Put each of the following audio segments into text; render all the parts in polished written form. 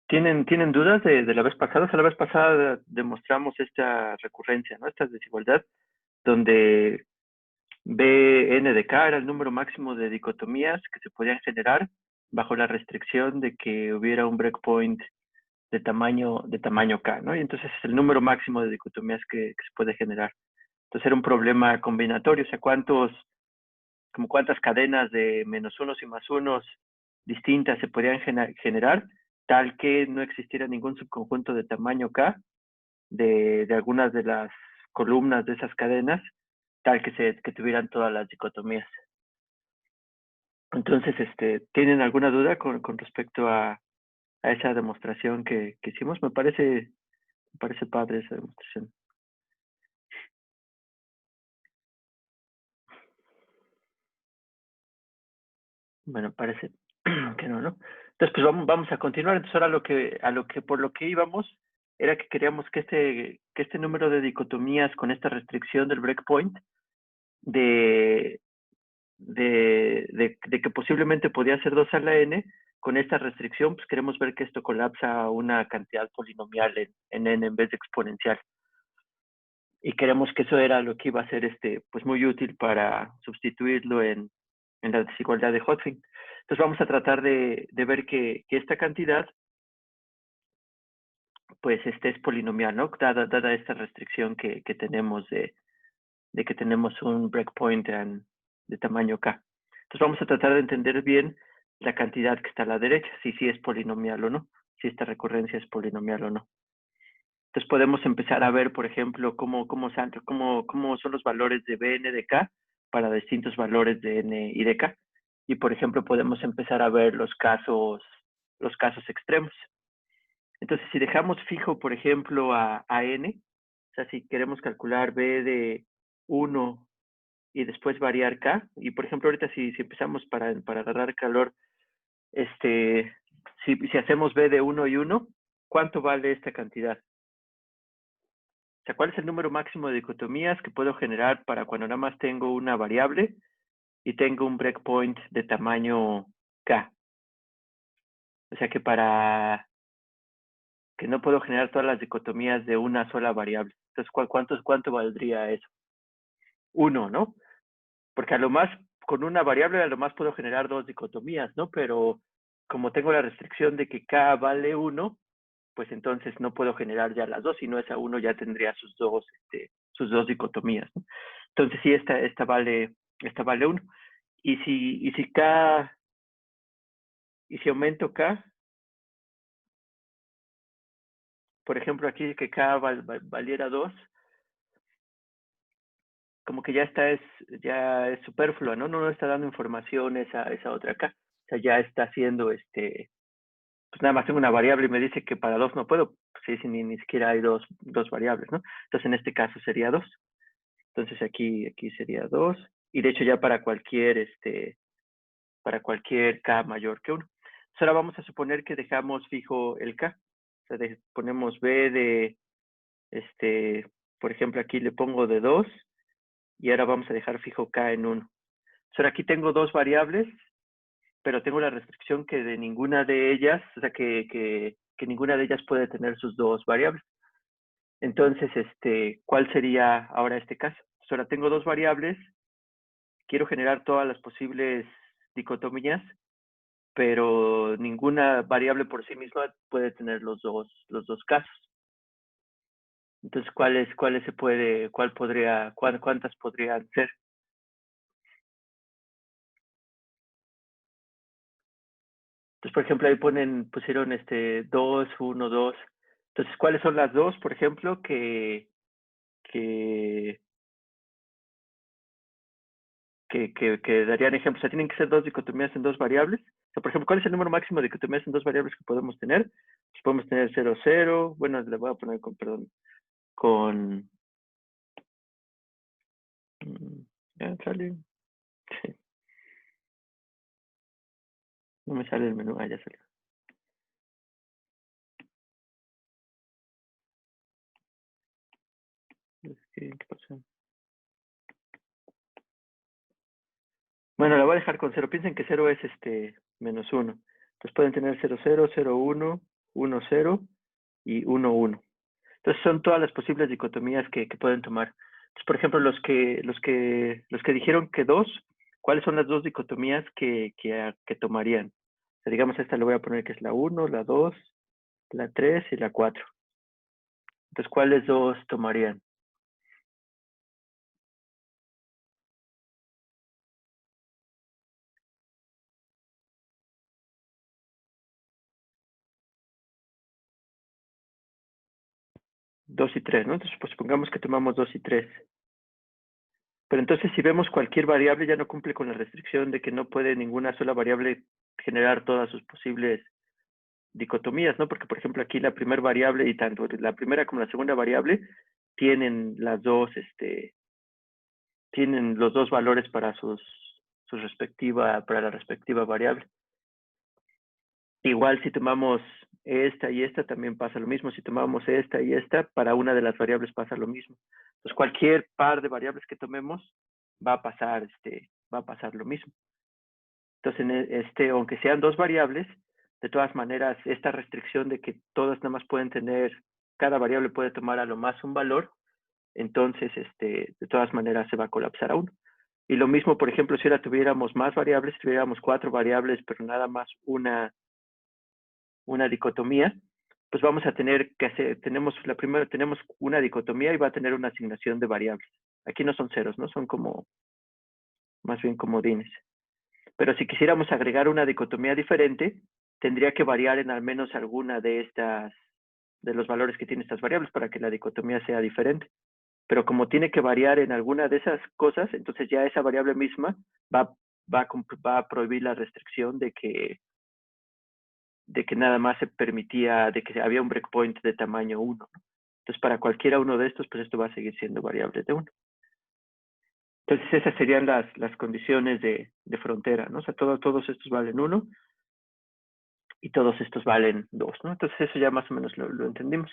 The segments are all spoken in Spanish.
¿Tienen dudas de la vez pasada? O sea, la vez pasada demostramos esta recurrencia, ¿no? Esta desigualdad, donde Bn de k era el número máximo de dicotomías que se podían generar bajo la restricción de que hubiera un breakpoint de tamaño k, ¿no? Y entonces es el número máximo de dicotomías que se puede generar. Entonces era un problema combinatorio, o sea, cuántas cadenas de menos unos y más unos distintas se podían generar, tal que no existiera ningún subconjunto de tamaño k de algunas de las columnas de esas cadenas, tal que tuvieran todas las dicotomías. Entonces, ¿tienen alguna duda con respecto a esa demostración que hicimos? Me parece padre esa demostración. Bueno, parece que no, ¿no? Entonces, pues vamos a continuar. Entonces, ahora por lo que íbamos, era que queríamos que este número de dicotomías con esta restricción del breakpoint de, de que posiblemente podía ser 2 a la n, con esta restricción, pues queremos ver que esto colapsa a una cantidad polinomial en n en vez de exponencial. Y queremos que eso era lo que iba a ser pues muy útil para sustituirlo en la desigualdad de Hodgkin. Entonces vamos a tratar de ver que esta cantidad pues es polinomial, ¿no? Dada esta restricción que tenemos de que tenemos un breakpoint de tamaño k. Entonces vamos a tratar de entender bien la cantidad que está a la derecha, si sí es polinomial o no, si esta recurrencia es polinomial o no. Entonces podemos empezar a ver, por ejemplo, cómo son los valores de Bn de k para distintos valores de n y de k. Y, por ejemplo, podemos empezar a ver los casos extremos. Entonces, si dejamos fijo, por ejemplo, a n, o sea, si queremos calcular b de 1 y después variar k, y por ejemplo, ahorita si empezamos para agarrar calor, si hacemos b de 1 y 1, ¿cuánto vale esta cantidad? O sea, ¿cuál es el número máximo de dicotomías que puedo generar para cuando nada más tengo una variable y tengo un breakpoint de tamaño k? O sea, que no puedo generar todas las dicotomías de una sola variable. Entonces, ¿cuánto valdría eso? 1, ¿no? Porque a lo más, con una variable, a lo más puedo generar 2 dicotomías, ¿no? Pero como tengo la restricción de que k vale 1, pues entonces no puedo generar ya las dos, sino esa 1 ya tendría sus dos dicotomías, ¿no? Entonces sí, esta vale 1. Y si aumento k, por ejemplo aquí que k valiera 2, como que ya es superflua, ¿no? No está dando información esa otra k. O sea, ya está haciendo pues nada más tengo una variable y me dice que para 2 no puedo. Pues sí, ni siquiera hay dos variables, ¿no? Entonces en este caso sería 2. Entonces aquí sería 2. Y de hecho ya para cualquier k mayor que 1. Entonces ahora vamos a suponer que dejamos fijo el k. O sea, ponemos b de, por ejemplo, aquí le pongo de 2 y ahora vamos a dejar fijo k en 1. Entonces ahora aquí tengo dos variables, pero tengo la restricción que de ninguna de ellas, o sea, que ninguna de ellas puede tener sus dos variables. Entonces, ¿cuál sería ahora este caso? Entonces ahora tengo dos variables, quiero generar todas las posibles dicotomías, pero ninguna variable por sí misma puede tener los dos casos. Entonces, ¿cuántas podrían ser? Entonces, por ejemplo, ahí pusieron 2, 1, 2. Entonces, ¿cuáles son las dos, por ejemplo, que, que darían ejemplos? O sea, tienen que ser dos dicotomías en dos variables. O sea, por ejemplo, ¿cuál es el número máximo de dicotomías en dos variables que podemos tener? Pues podemos tener 0, 0. Bueno, le voy a poner con ya sale. Sí, no me sale el menú. Ah, ya salió. ¿Qué pasó? Bueno, la voy a dejar con 0. Piensen que 0 es menos 1. Entonces pueden tener 0, 0, 0, 1. 1, 0 y 1, 1. Entonces son todas las posibles dicotomías que pueden tomar. Entonces, por ejemplo, los que dijeron que 2, ¿cuáles son las dos dicotomías que tomarían? O sea, digamos, esta le voy a poner que es la 1, la 2, la 3 y la 4. Entonces, ¿cuáles dos tomarían? Dos y 3, ¿no? Entonces, pues supongamos que tomamos 2 y 3. Pero entonces, si vemos cualquier variable, ya no cumple con la restricción de que no puede ninguna sola variable generar todas sus posibles dicotomías, ¿no? Porque, por ejemplo, aquí la primera variable y tanto la primera como la segunda variable tienen las dos, tienen los dos valores para para la respectiva variable. Igual si tomamos esta y esta también pasa lo mismo. Si tomamos esta y esta, para una de las variables pasa lo mismo. Entonces cualquier par de variables que tomemos va a pasar lo mismo. Entonces, aunque sean dos variables, de todas maneras, esta restricción de que todas nada más pueden tener, cada variable puede tomar a lo más un valor, entonces, de todas maneras se va a colapsar a uno. Y lo mismo, por ejemplo, si ahora tuviéramos más variables, si tuviéramos 4 variables, pero nada más una dicotomía, pues vamos a tener que hacer, tenemos una dicotomía y va a tener una asignación de variables. Aquí no son ceros, ¿no? Son como, más bien comodines. Pero si quisiéramos agregar una dicotomía diferente, tendría que variar en al menos alguna de los valores que tienen estas variables para que la dicotomía sea diferente. Pero como tiene que variar en alguna de esas cosas, entonces ya esa variable misma va a prohibir la restricción de que nada más se permitía, de que había un breakpoint de tamaño 1. Entonces, para cualquiera uno de estos, pues esto va a seguir siendo variable de 1. Entonces, esas serían las condiciones de frontera, ¿no? O sea, todos estos valen 1 y todos estos valen 2, ¿no? Entonces, eso ya más o menos lo entendimos.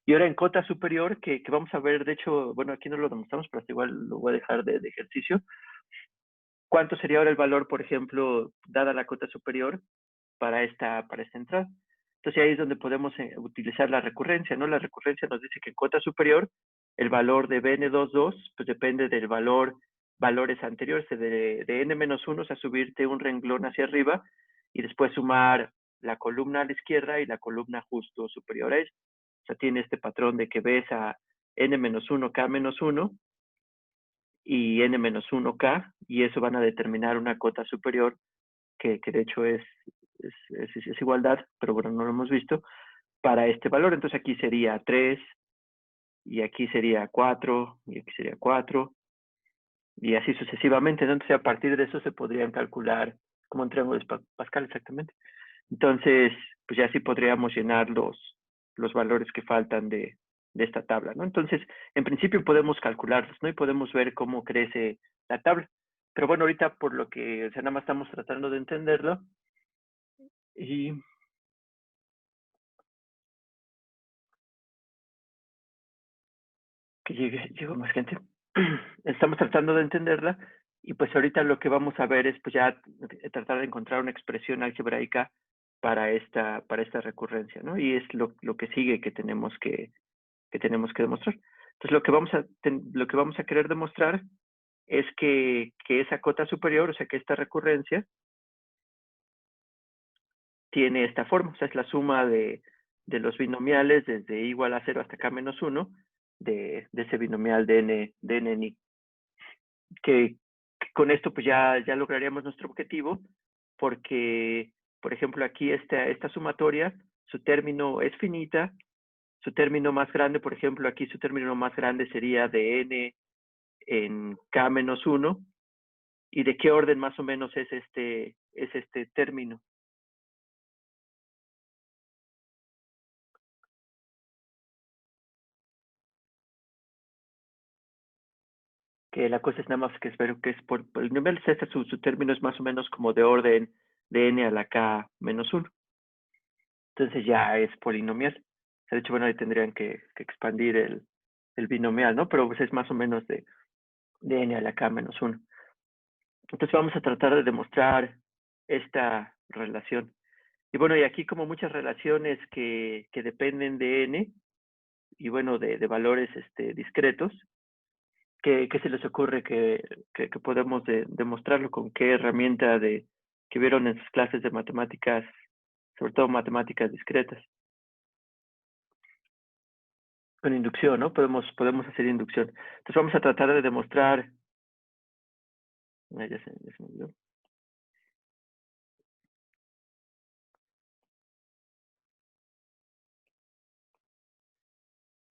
Y ahora en cota superior, que vamos a ver, de hecho, bueno, aquí no lo demostramos, pero hasta igual lo voy a dejar de ejercicio. ¿Cuánto sería ahora el valor, por ejemplo, dada la cota superior para esta entrada? Entonces ahí es donde podemos utilizar la recurrencia, ¿no? La recurrencia nos dice que en cota superior el valor de bn22 pues depende del valores anteriores de n-1, o sea, subirte un renglón hacia arriba y después sumar la columna a la izquierda y la columna justo superior a ella. O sea, tiene este patrón de que ves a n-1, k-1 y n-1k, y eso van a determinar una cota superior que de hecho es igualdad, pero bueno, no lo hemos visto, para este valor. Entonces aquí sería 3, y aquí sería 4, y aquí sería 4, y así sucesivamente. Entonces a partir de eso se podrían calcular como un triángulo de Pascal exactamente. Entonces, pues ya sí podríamos llenar los valores que faltan de esta tabla, ¿no? Entonces, en principio podemos calcularlos, ¿no? Y podemos ver cómo crece la tabla. Pero bueno, ahorita por lo que, o sea, nada más estamos tratando de entenderlo y que llegó más gente. Estamos tratando de entenderla y pues ahorita lo que vamos a ver es pues ya tratar de encontrar una expresión algebraica para esta recurrencia, ¿no? Y es lo que sigue que tenemos que demostrar. Entonces lo que vamos a querer demostrar es que esa cota superior, o sea que esta recurrencia tiene esta forma, o sea es la suma de los binomiales desde igual a 0 hasta k-1 de ese binomial de n que con esto pues ya lograríamos nuestro objetivo porque, por ejemplo, aquí esta sumatoria, su término es finita, su término más grande, por ejemplo, aquí su término más grande sería de n en k-1, ¿y de qué orden más o menos es este término? Que la cosa es nada más que espero que es por el nivel César, su término es más o menos como de orden de n a la k-1. Entonces ya es polinomial. De hecho, bueno, ahí tendrían que expandir el binomial, ¿no? Pero pues es más o menos de n a la k-1. Entonces vamos a tratar de demostrar esta relación. Y bueno, y aquí como muchas relaciones que dependen de n, y bueno, de valores discretos, ¿qué se les ocurre que podemos demostrarlo? ¿Con qué herramienta que vieron en sus clases de matemáticas, sobre todo matemáticas discretas? Con inducción, ¿no? Podemos hacer inducción. Entonces vamos a tratar de demostrar... ya se me olvidó.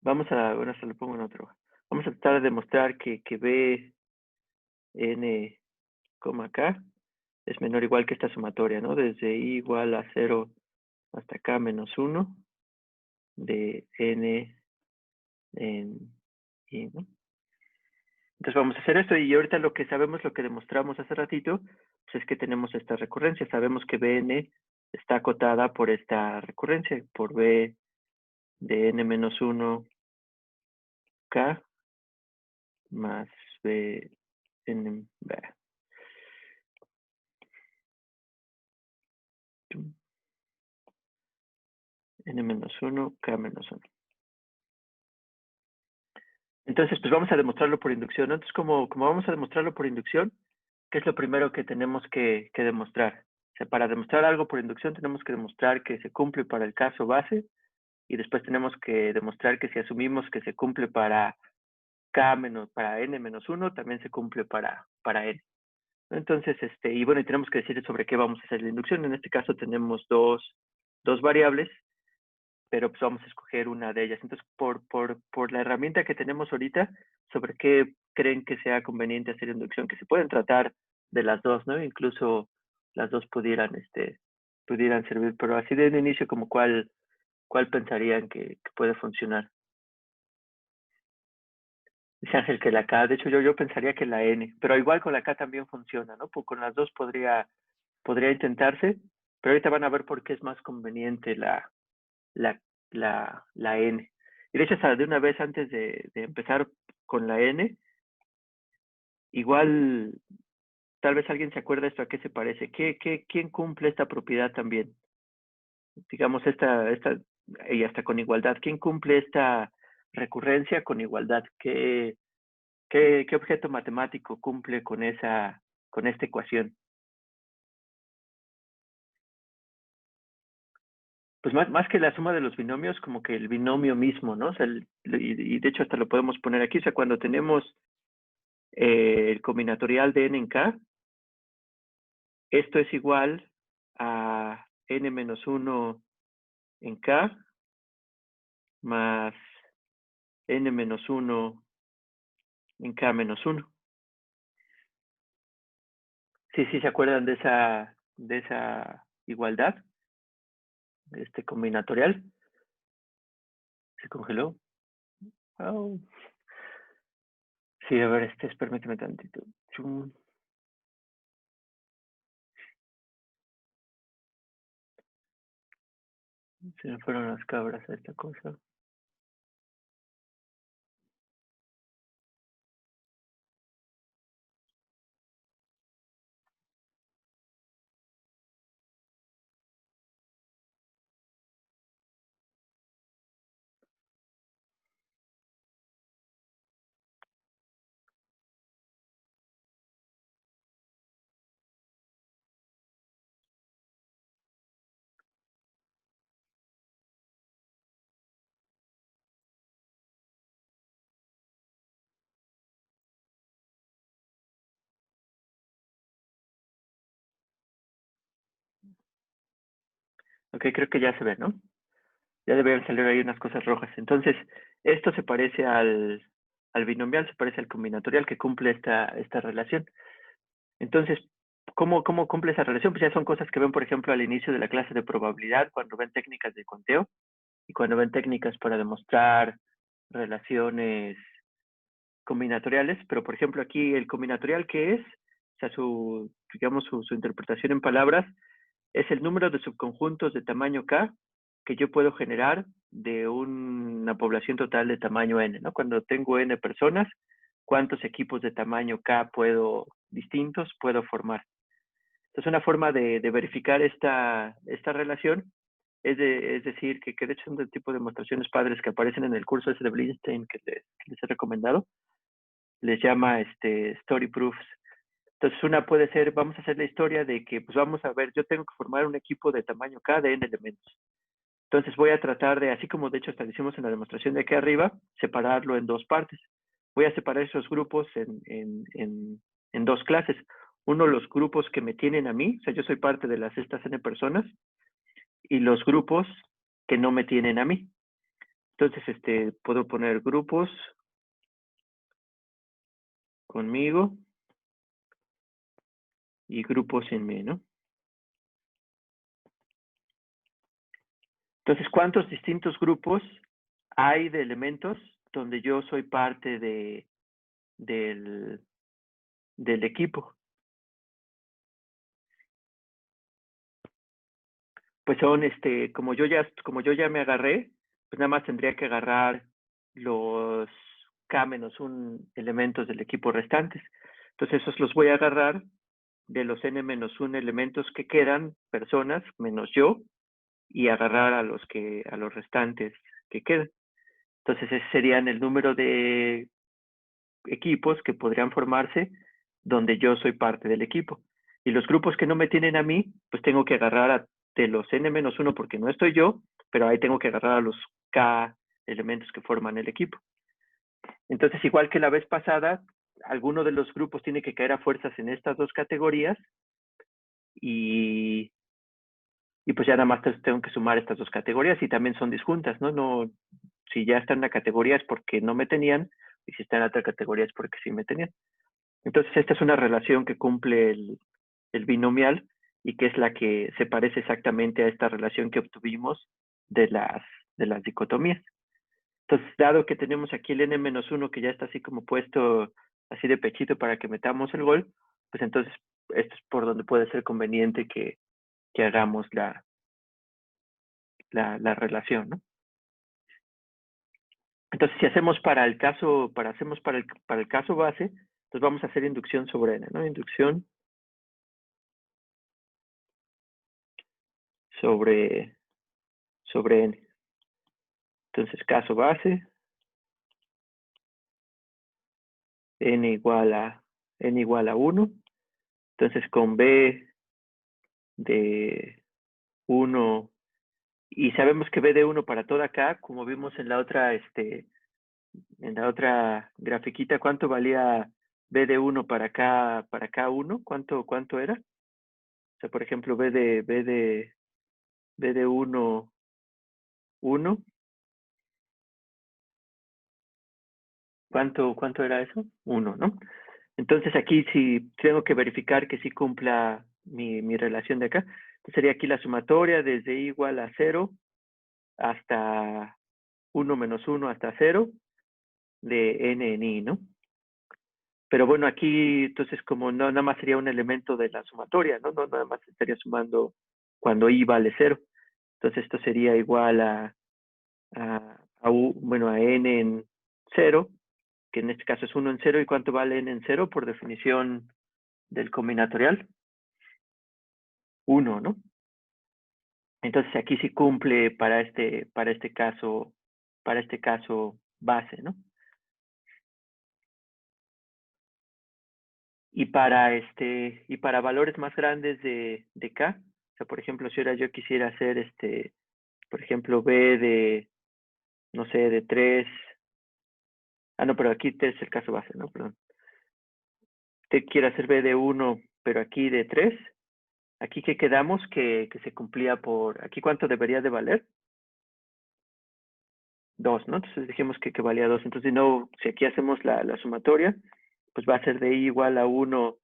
Bueno, se lo pongo en otro. Vamos a tratar de demostrar que b n, k es menor o igual que esta sumatoria, ¿no? Desde i igual a 0 hasta k menos 1 de n en i, ¿no? Entonces vamos a hacer esto y ahorita lo que sabemos, lo que demostramos hace ratito, pues es que tenemos esta recurrencia. Sabemos que Bn está acotada por esta recurrencia, por B de n menos 1 k más B n, n menos 1 k menos 1. Entonces, pues vamos a demostrarlo por inducción, ¿no? Entonces, como vamos a demostrarlo por inducción, ¿qué es lo primero que tenemos que demostrar? O sea, para demostrar algo por inducción tenemos que demostrar que se cumple para el caso base y después tenemos que demostrar que si asumimos que se cumple para para n menos 1, también se cumple para n. Entonces, y bueno, y tenemos que decir sobre qué vamos a hacer la inducción. En este caso tenemos dos variables, pero pues vamos a escoger una de ellas. Entonces, por la herramienta que tenemos ahorita, sobre qué creen que sea conveniente hacer inducción, que se pueden tratar de las dos, ¿no? Incluso las dos pudieran servir, pero así de inicio, como cuál pensarían que puede funcionar. Dice Ángel que la K, de hecho yo pensaría que la N, pero igual con la K también funciona, ¿no? Pues con las dos podría intentarse, pero ahorita van a ver por qué es más conveniente la, la N. Y de hecho, hasta de una vez antes de empezar con la N, igual tal vez alguien se acuerda esto a qué se parece. ¿Quién cumple esta propiedad también? Digamos, y hasta con igualdad. ¿Quién cumple esta recurrencia con igualdad? ¿Qué objeto matemático cumple con esta ecuación? Pues más que la suma de los binomios, como que el binomio mismo, ¿no? O sea, y de hecho hasta lo podemos poner aquí. O sea, cuando tenemos el combinatorial de n en k, esto es igual a n menos 1 en k más n menos 1 en k menos 1. Sí, ¿se acuerdan de esa igualdad? Este combinatorial. ¿Se congeló? Oh. Sí, a ver, permíteme tantito. Chum. Se me fueron las cabras a esta cosa. Ok, creo que ya se ve, ¿no? Ya deben salir ahí unas cosas rojas. Entonces, esto se parece al binomial, se parece al combinatorial que cumple esta relación. Entonces, ¿cómo cumple esa relación? Pues ya son cosas que ven, por ejemplo, al inicio de la clase de probabilidad, cuando ven técnicas de conteo y cuando ven técnicas para demostrar relaciones combinatoriales. Pero, por ejemplo, aquí el combinatorial, ¿qué es? O sea, digamos, su interpretación en palabras es el número de subconjuntos de tamaño K que yo puedo generar de una población total de tamaño N, ¿no? Cuando tengo N personas, ¿cuántos equipos de tamaño K distintos puedo formar? Entonces, una forma de verificar esta relación es decir, que de hecho son del tipo de demostraciones padres que aparecen en el curso ese de Blinstein que les he recomendado. Les llama story proofs. Entonces, una puede ser, vamos a hacer la historia de que, pues vamos a ver, yo tengo que formar un equipo de tamaño K de n elementos. Entonces voy a tratar de, así como de hecho establecimos en la demostración de aquí arriba, separarlo en dos partes. Voy a separar esos grupos en dos clases. Uno, los grupos que me tienen a mí, o sea, yo soy parte de estas n personas, y los grupos que no me tienen a mí. Entonces, puedo poner grupos conmigo y grupos sin mí, ¿no? Entonces, ¿cuántos distintos grupos hay de elementos donde yo soy parte del equipo? Pues son, como yo ya me agarré, pues nada más tendría que agarrar los K-1 elementos del equipo restantes. Entonces, esos los voy a agarrar de los N-1 elementos que quedan, personas, menos yo, y agarrar a los restantes que quedan. Entonces, ese serían el número de equipos que podrían formarse donde yo soy parte del equipo. Y los grupos que no me tienen a mí, pues tengo que agarrar de los N-1 porque no estoy yo, pero ahí tengo que agarrar a los K elementos que forman el equipo. Entonces, igual que la vez pasada, alguno de los grupos tiene que caer a fuerzas en estas dos categorías y pues ya nada más tengo que sumar estas dos categorías y también son disjuntas, ¿no? No, si ya están en la categoría es porque no me tenían y si están en la otra categoría es porque sí me tenían. Entonces, esta es una relación que cumple el binomial y que es la que se parece exactamente a esta relación que obtuvimos de las dicotomías. Entonces, dado que tenemos aquí el n-1 que ya está así como puesto así de pechito para que metamos el gol, pues entonces esto es por donde puede ser conveniente que hagamos la relación, ¿no? Entonces, si hacemos hacemos para el caso base, entonces vamos a hacer inducción sobre n, ¿no? Inducción sobre n. Entonces, caso base, n igual a 1. Entonces, con b de 1, y sabemos que b de 1 para toda k, como vimos en la otra grafiquita, ¿cuánto valía b de 1 para k1? ¿Cuánto era? O sea, por ejemplo, b de 1, 1. ¿Cuánto era eso? 1, ¿no? Entonces aquí sí tengo que verificar que sí cumpla mi relación de acá. Entonces sería aquí la sumatoria desde igual a 0 hasta 1 menos 1 hasta 0 de n en i, ¿no? Pero bueno, aquí entonces como no, nada más sería un elemento de la sumatoria, ¿no? No nada más estaría sumando cuando i vale 0. Entonces esto sería igual bueno, a n en 0, que en este caso es 1 en 0. ¿Y cuánto vale n en 0 por definición del combinatorial? 1, ¿no? Entonces aquí sí cumple para este caso base, ¿no? Y para valores más grandes de K, o sea, por ejemplo, si ahora yo quisiera hacer por ejemplo, B de, no sé, de 3. No, pero aquí es el caso base, ¿no? Perdón. Usted quiere hacer B de 1, pero aquí de 3. Aquí que quedamos que se cumplía aquí ¿cuánto debería de valer? 2, ¿no? Entonces dijimos que valía 2. Entonces, no, si aquí hacemos la sumatoria, pues va a ser de i igual a 1,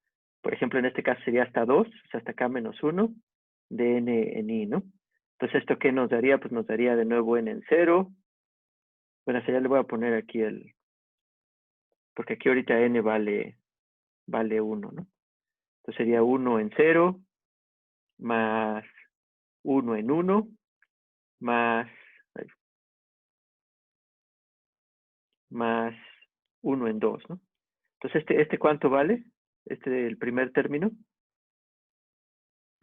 por ejemplo, en este caso sería hasta 2, o sea, hasta acá menos 1, de n en i, ¿no? Entonces, ¿esto qué nos daría? Pues nos daría de nuevo n en 0. Bueno, ya le voy a poner aquí porque aquí ahorita n vale 1, ¿no? Entonces sería 1 en 0, más 1 en 1, más 1 en 2, ¿no? Entonces, ¿este cuánto vale? El primer término.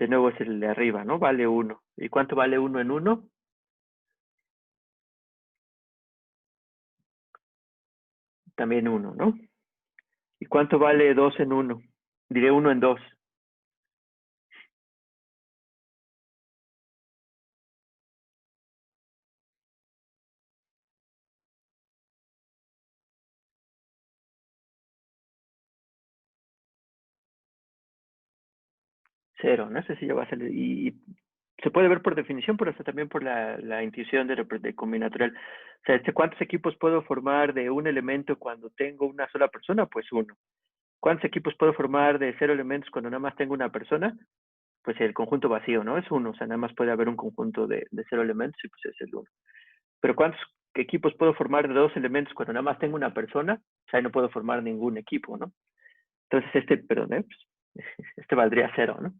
De nuevo es el de arriba, ¿no? Vale 1. ¿Y cuánto vale 1 en 1? También 1, ¿no? ¿Y cuánto vale 2 en 1? Diré 1 en 2. Cero, ¿no? Ese sí ya va a ser. Y se puede ver por definición, pero hasta también por la intuición de combinatorial. O sea, ¿cuántos equipos puedo formar de un elemento cuando tengo una sola persona? Pues uno. ¿Cuántos equipos puedo formar de 0 elementos cuando nada más tengo una persona? Pues el conjunto vacío, ¿no? Es uno. O sea, nada más puede haber un conjunto de 0 elementos y pues es el uno. Pero ¿cuántos equipos puedo formar de 2 elementos cuando nada más tengo una persona? O sea, ahí no puedo formar ningún equipo, ¿no? Entonces perdón, pues, este valdría 0, ¿no?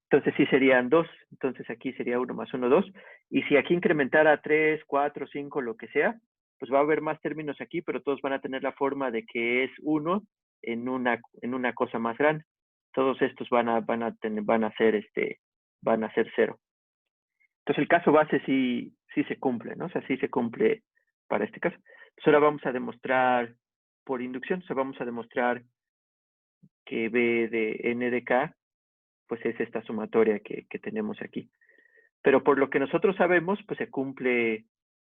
Entonces sí serían 2. Entonces aquí sería 1 más 1, 2. Y si aquí incrementara 3, 4, 5, lo que sea, pues va a haber más términos aquí, pero todos van a tener la forma de que es 1 en una cosa más grande. Todos estos van a ser 0. Entonces el caso base sí se cumple, ¿no? O sea, sí se cumple para este caso. Entonces ahora vamos a demostrar por inducción, o sea, vamos a demostrar que B de n de k, pues es esta sumatoria que tenemos aquí. Pero por lo que nosotros sabemos, pues se cumple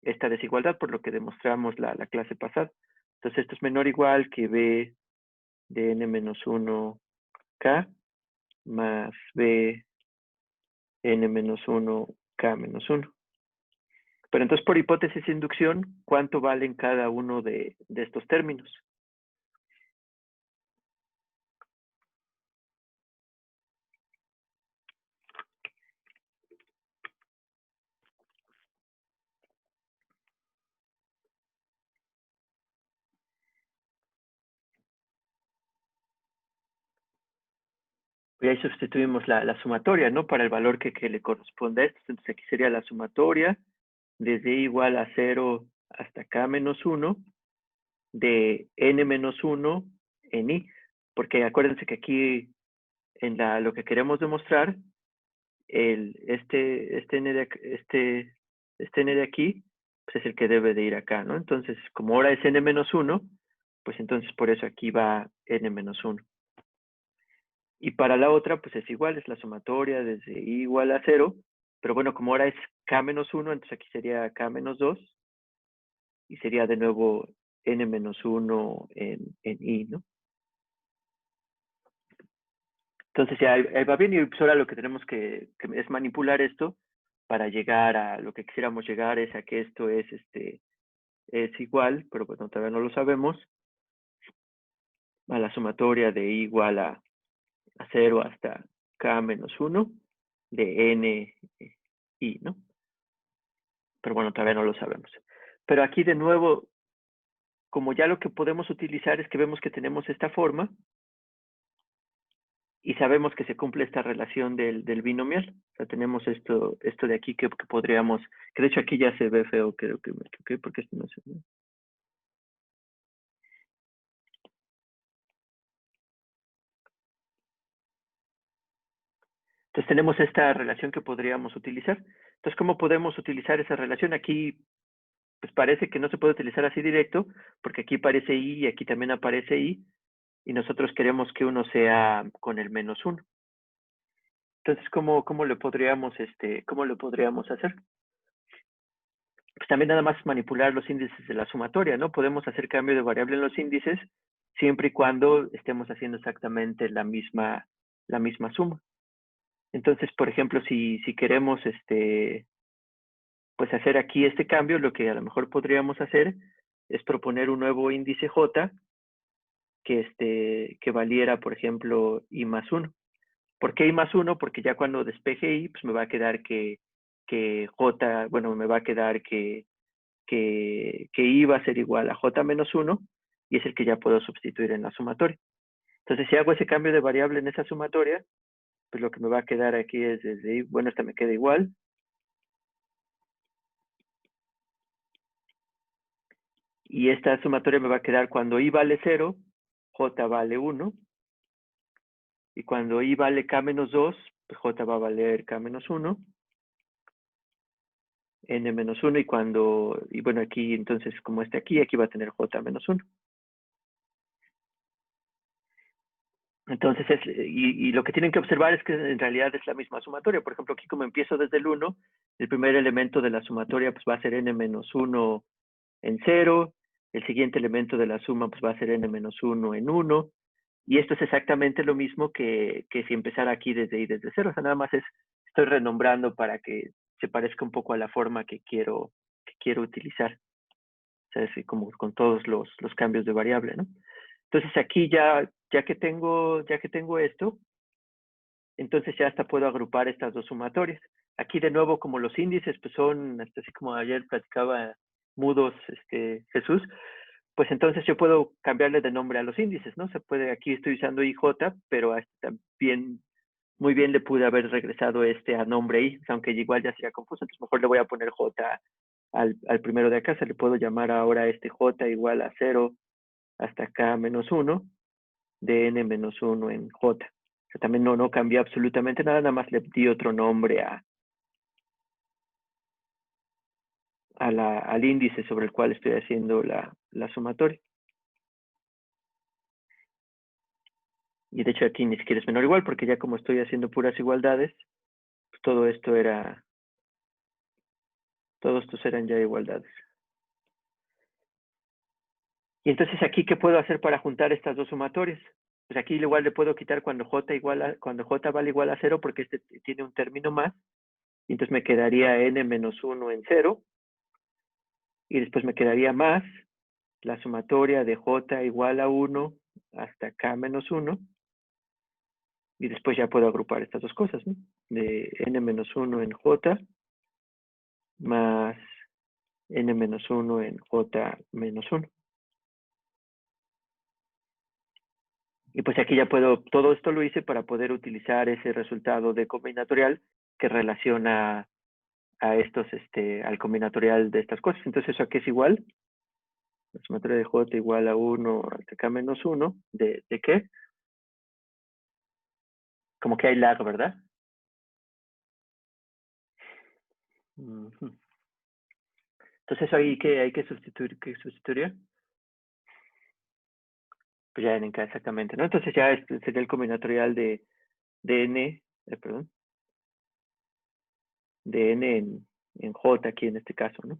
esta desigualdad, por lo que demostramos la clase pasada. Entonces esto es menor o igual que B de n menos 1 k más B n menos 1 k menos 1. Pero entonces por hipótesis de inducción, ¿cuánto valen cada uno de estos términos? Y ahí sustituimos la sumatoria, ¿no? Para el valor que le corresponde a esto. Entonces aquí sería la sumatoria desde igual a 0 hasta k menos 1 de n menos 1 en i. Porque acuérdense que aquí en lo que queremos demostrar, este n de aquí pues es el que debe de ir acá, ¿no? Entonces, como ahora es n menos 1, pues entonces por eso aquí va n menos 1. Y para la otra, pues es igual, es la sumatoria desde i igual a 0, pero bueno, como ahora es k menos 1, entonces aquí sería k menos 2, y sería de nuevo n menos 1 en i, ¿no? Entonces ya ahí va bien, y pues ahora lo que tenemos que es manipular esto para llegar a lo que quisiéramos llegar, es a que esto es igual, pero bueno, todavía no lo sabemos, a la sumatoria de i igual a 0 hasta k menos 1 de n i, ¿no? Pero bueno, todavía no lo sabemos. Pero aquí de nuevo, como ya lo que podemos utilizar es que vemos que tenemos esta forma y sabemos que se cumple esta relación del binomial. O sea, tenemos esto de aquí que podríamos, que de hecho aquí ya se ve feo, creo que me equivoqué porque esto no se ve. Entonces tenemos esta relación que podríamos utilizar. Entonces, ¿cómo podemos utilizar esa relación? Aquí, pues parece que no se puede utilizar así directo, porque aquí aparece i y aquí también aparece i, y nosotros queremos que uno sea con el menos 1. Entonces, ¿cómo lo podríamos hacer? Pues también nada más manipular los índices de la sumatoria, ¿no? Podemos hacer cambio de variable en los índices siempre y cuando estemos haciendo exactamente la misma suma. Entonces, por ejemplo, si queremos pues hacer aquí este cambio, lo que a lo mejor podríamos hacer es proponer un nuevo índice j que valiera, por ejemplo, i más 1. ¿Por qué i más 1? Porque ya cuando despeje i, pues me va a quedar que j, bueno, me va a quedar que i va a ser igual a j menos 1 y es el que ya puedo sustituir en la sumatoria. Entonces, si hago ese cambio de variable en esa sumatoria, pues lo que me va a quedar aquí es desde i, bueno, esta me queda igual. Y esta sumatoria me va a quedar cuando i vale 0, j vale 1. Y cuando i vale k menos 2, pues j va a valer k menos 1, n menos 1, y bueno, aquí entonces como aquí va a tener j menos 1. Entonces, lo que tienen que observar es que en realidad es la misma sumatoria. Por ejemplo, aquí como empiezo desde el 1, el primer elemento de la sumatoria pues va a ser n menos 1 en 0, el siguiente elemento de la suma pues va a ser n menos 1 en 1, y esto es exactamente lo mismo que si empezara aquí desde 0. O sea, nada más estoy renombrando para que se parezca un poco a la forma que quiero utilizar. O sea, es como con todos los cambios de variable, ¿no? Entonces aquí ya que tengo esto, entonces ya hasta puedo agrupar estas dos sumatorias. Aquí de nuevo, como los índices pues son, así como ayer platicaba mudos Jesús, pues entonces yo puedo cambiarle de nombre a los índices, ¿no? Se puede, aquí estoy usando IJ, pero también muy bien le pude haber regresado a nombre I, aunque igual ya sería confuso, entonces mejor le voy a poner J al primero de acá. Se le puedo llamar ahora J igual a 0 hasta K menos 1 de N menos 1 en J. O sea, también no cambié absolutamente nada, nada más le di otro nombre al índice sobre el cual estoy haciendo la sumatoria. Y de hecho aquí ni siquiera es menor o igual, porque ya como estoy haciendo puras igualdades, pues todos estos eran ya igualdades. Y entonces aquí, ¿qué puedo hacer para juntar estas dos sumatorias? Pues aquí igual le puedo quitar cuando J vale igual a 0, porque tiene un término más, y entonces me quedaría n menos 1 en 0, y después me quedaría más la sumatoria de J igual a 1 hasta K menos 1, y después ya puedo agrupar estas dos cosas, ¿no? De n menos 1 en J más n menos 1 en J menos 1. Y pues aquí ya todo esto lo hice para poder utilizar ese resultado de combinatorial que relaciona a estos, al combinatorial de estas cosas. Entonces eso aquí es igual, la sumatoria de J igual a 1 hasta K menos 1, ¿de qué? Como que hay lag, ¿verdad? Entonces eso ahí que hay que sustituir, pues ya en K exactamente, ¿no? Entonces ya sería el combinatorial de N, perdón, de N en J aquí en este caso, ¿no?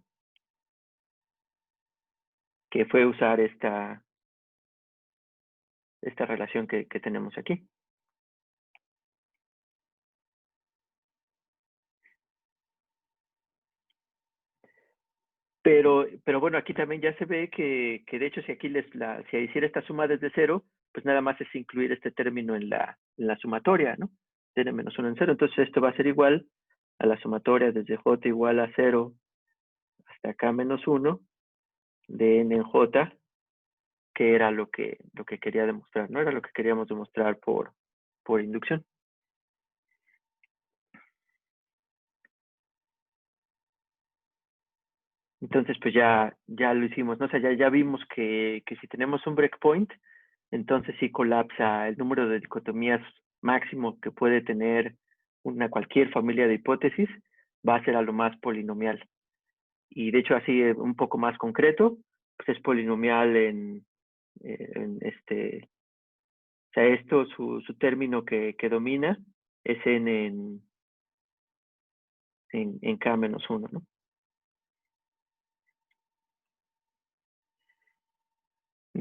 Que fue usar esta relación que tenemos aquí. Pero bueno, aquí también ya se ve que de hecho si aquí si hiciera esta suma desde 0, pues nada más es incluir este término en la sumatoria, ¿no? De n menos 1 en 0. Entonces esto va a ser igual a la sumatoria desde J igual a 0 hasta K menos 1 de n en J, que era lo que quería demostrar, ¿no? Era lo que queríamos demostrar por inducción. Entonces, pues ya lo hicimos, ¿no? O sea, ya vimos que si tenemos un breakpoint, entonces sí colapsa el número de dicotomías máximo que puede tener cualquier familia de hipótesis, va a ser a lo más polinomial. Y de hecho, así un poco más concreto, pues es polinomial o sea, esto, su término que domina es n en K menos 1, ¿no?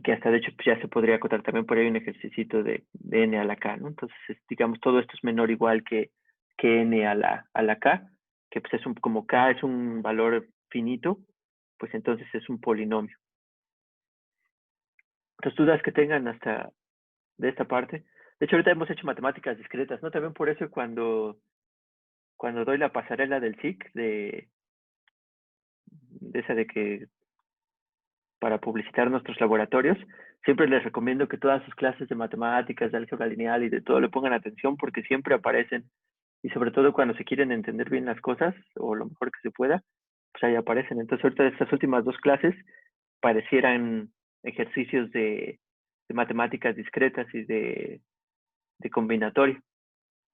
Que hasta de hecho pues, ya se podría acotar también por ahí un ejercicio de n a la k, ¿no? Entonces, digamos, todo esto es menor o igual que n a la k, que pues es como k es un valor finito, pues entonces es un polinomio. Entonces, dudas que tengan hasta de esta parte. De hecho, ahorita hemos hecho matemáticas discretas, ¿no? También por eso cuando doy la pasarela del SIC, de esa de que para publicitar nuestros laboratorios, siempre les recomiendo que todas sus clases de matemáticas, de álgebra lineal y de todo le pongan atención porque siempre aparecen. Y sobre todo cuando se quieren entender bien las cosas, o lo mejor que se pueda, pues ahí aparecen. Entonces ahorita estas últimas dos clases parecieran ejercicios de matemáticas discretas y de combinatoria.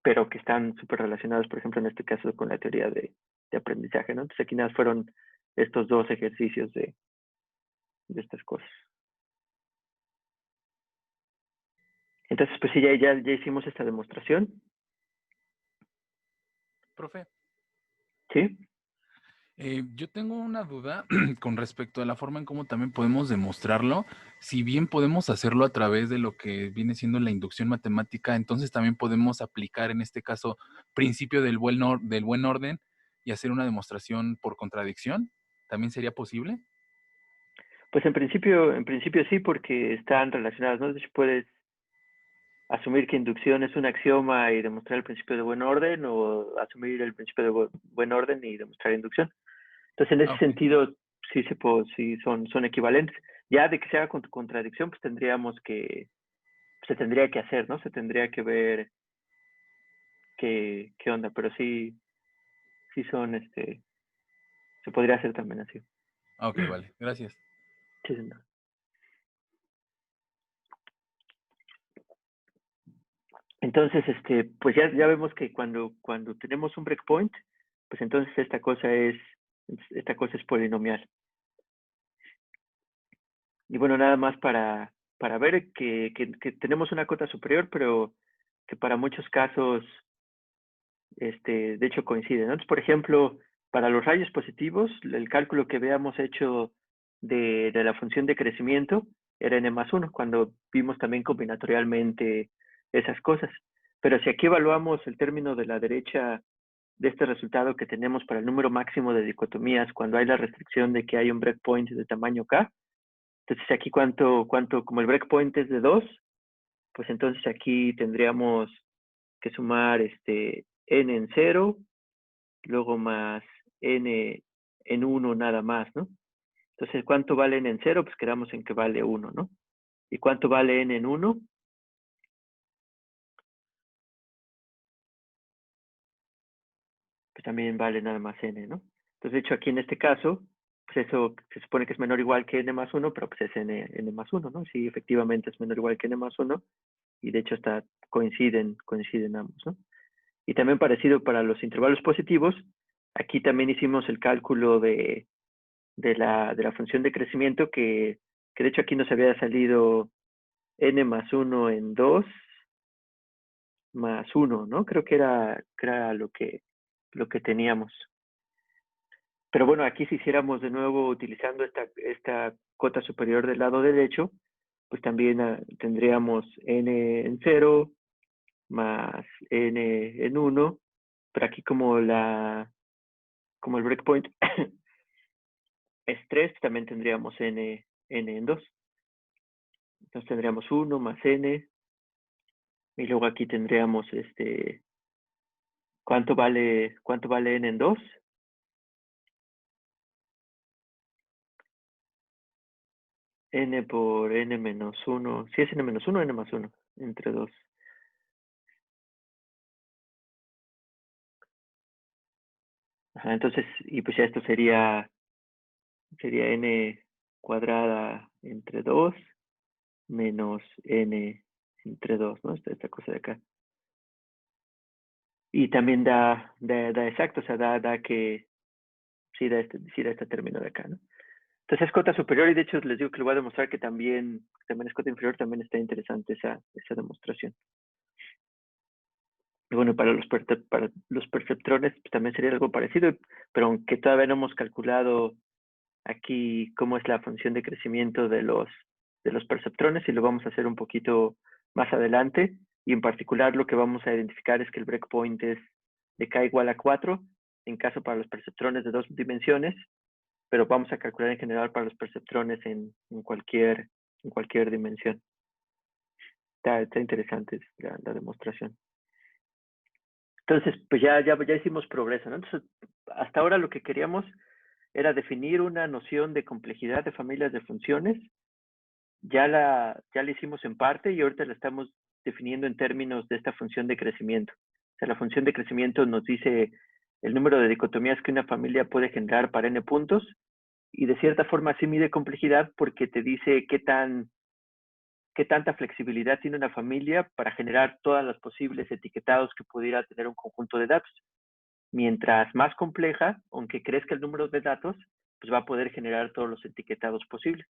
pero que están súper relacionados, por ejemplo, en este caso con la teoría de aprendizaje, ¿no? Entonces aquí nada, fueron estos dos ejercicios de estas cosas. Entonces, pues sí, ya hicimos esta demostración. Profe. ¿Sí? Yo tengo una duda con respecto a la forma en cómo también podemos demostrarlo. Si bien podemos hacerlo a través de lo que viene siendo la inducción matemática, entonces también podemos aplicar en este caso principio del buen orden y hacer una demostración por contradicción. ¿También sería posible? Pues en principio sí, porque están relacionadas, ¿no? De hecho, puedes asumir que inducción es un axioma y demostrar el principio de buen orden, o asumir el principio de buen orden y demostrar inducción. Entonces, en ese Ok. sentido, sí son equivalentes. Ya de que se haga contradicción, pues se tendría que hacer, ¿no? Se tendría que ver qué onda, pero sí son, se podría hacer también así. Ok, vale. Gracias. Sí, señor. Entonces, pues ya vemos que cuando tenemos un breakpoint, pues entonces esta cosa es polinomial. Y bueno, nada más para ver que tenemos una cota superior, pero que para muchos casos, de hecho coincide, ¿no? Entonces, por ejemplo, para los rayos positivos, el cálculo que habíamos hecho de la función de crecimiento era n+1, cuando vimos también combinatorialmente esas cosas. Pero si aquí evaluamos el término de la derecha de este resultado que tenemos para el número máximo de dicotomías, cuando hay la restricción de que hay un breakpoint de tamaño k, entonces aquí como el breakpoint es de 2, pues entonces aquí tendríamos que sumar n en 0, luego más n en 1 nada más, ¿no? Entonces, ¿cuánto vale n en 0? Pues quedamos en que vale 1, ¿no? ¿Y cuánto vale n en 1? Pues también vale nada más n, ¿no? Entonces, de hecho, aquí en este caso, pues eso se supone que es menor o igual que n+1, pero pues es n+1, ¿no? Sí, efectivamente es menor o igual que n+1, y de hecho hasta coinciden ambos, ¿no? Y también parecido para los intervalos positivos, aquí también hicimos el cálculo de la función de crecimiento que de hecho aquí nos había salido n+1 en 2 más 1, ¿no? Creo que era lo que teníamos. Pero bueno, aquí si hiciéramos de nuevo utilizando esta cota superior del lado derecho, pues también tendríamos n en 0 más n en 1, pero aquí como el breakpoint es 3, también tendríamos n en 2. Entonces tendríamos 1 más n, y luego aquí tendríamos ¿cuánto vale n en 2? N por n menos 1. ¿Sí es n-1 o n+1? Entre 2. Ajá, entonces, y pues ya esto sería n cuadrada entre 2 menos n entre 2, ¿no? Esta cosa de acá. Y también da exacto, o sea, da que sí da este término de acá, ¿no? Entonces es cota superior, y de hecho les digo que lo voy a demostrar que también es cota inferior, también está interesante esa demostración. Y bueno, para los perceptrones pues también sería algo parecido, pero aunque todavía no hemos calculado aquí cómo es la función de crecimiento de los perceptrones, y lo vamos a hacer un poquito más adelante, y en particular lo que vamos a identificar es que el breakpoint es de k igual a 4, en caso para los perceptrones de 2 dimensiones, pero vamos a calcular en general para los perceptrones en cualquier dimensión. Está interesante la demostración. Entonces, pues ya hicimos progreso, ¿no? Entonces, hasta ahora lo que queríamos era definir una noción de complejidad de familias de funciones. Ya la hicimos en parte, y ahorita la estamos definiendo en términos de esta función de crecimiento. O sea, la función de crecimiento nos dice el número de dicotomías que una familia puede generar para n puntos, y de cierta forma sí mide complejidad porque te dice qué qué tanta flexibilidad tiene una familia para generar todas las posibles etiquetados que pudiera tener un conjunto de datos. Mientras más compleja, aunque crezca el número de datos, pues va a poder generar todos los etiquetados posibles.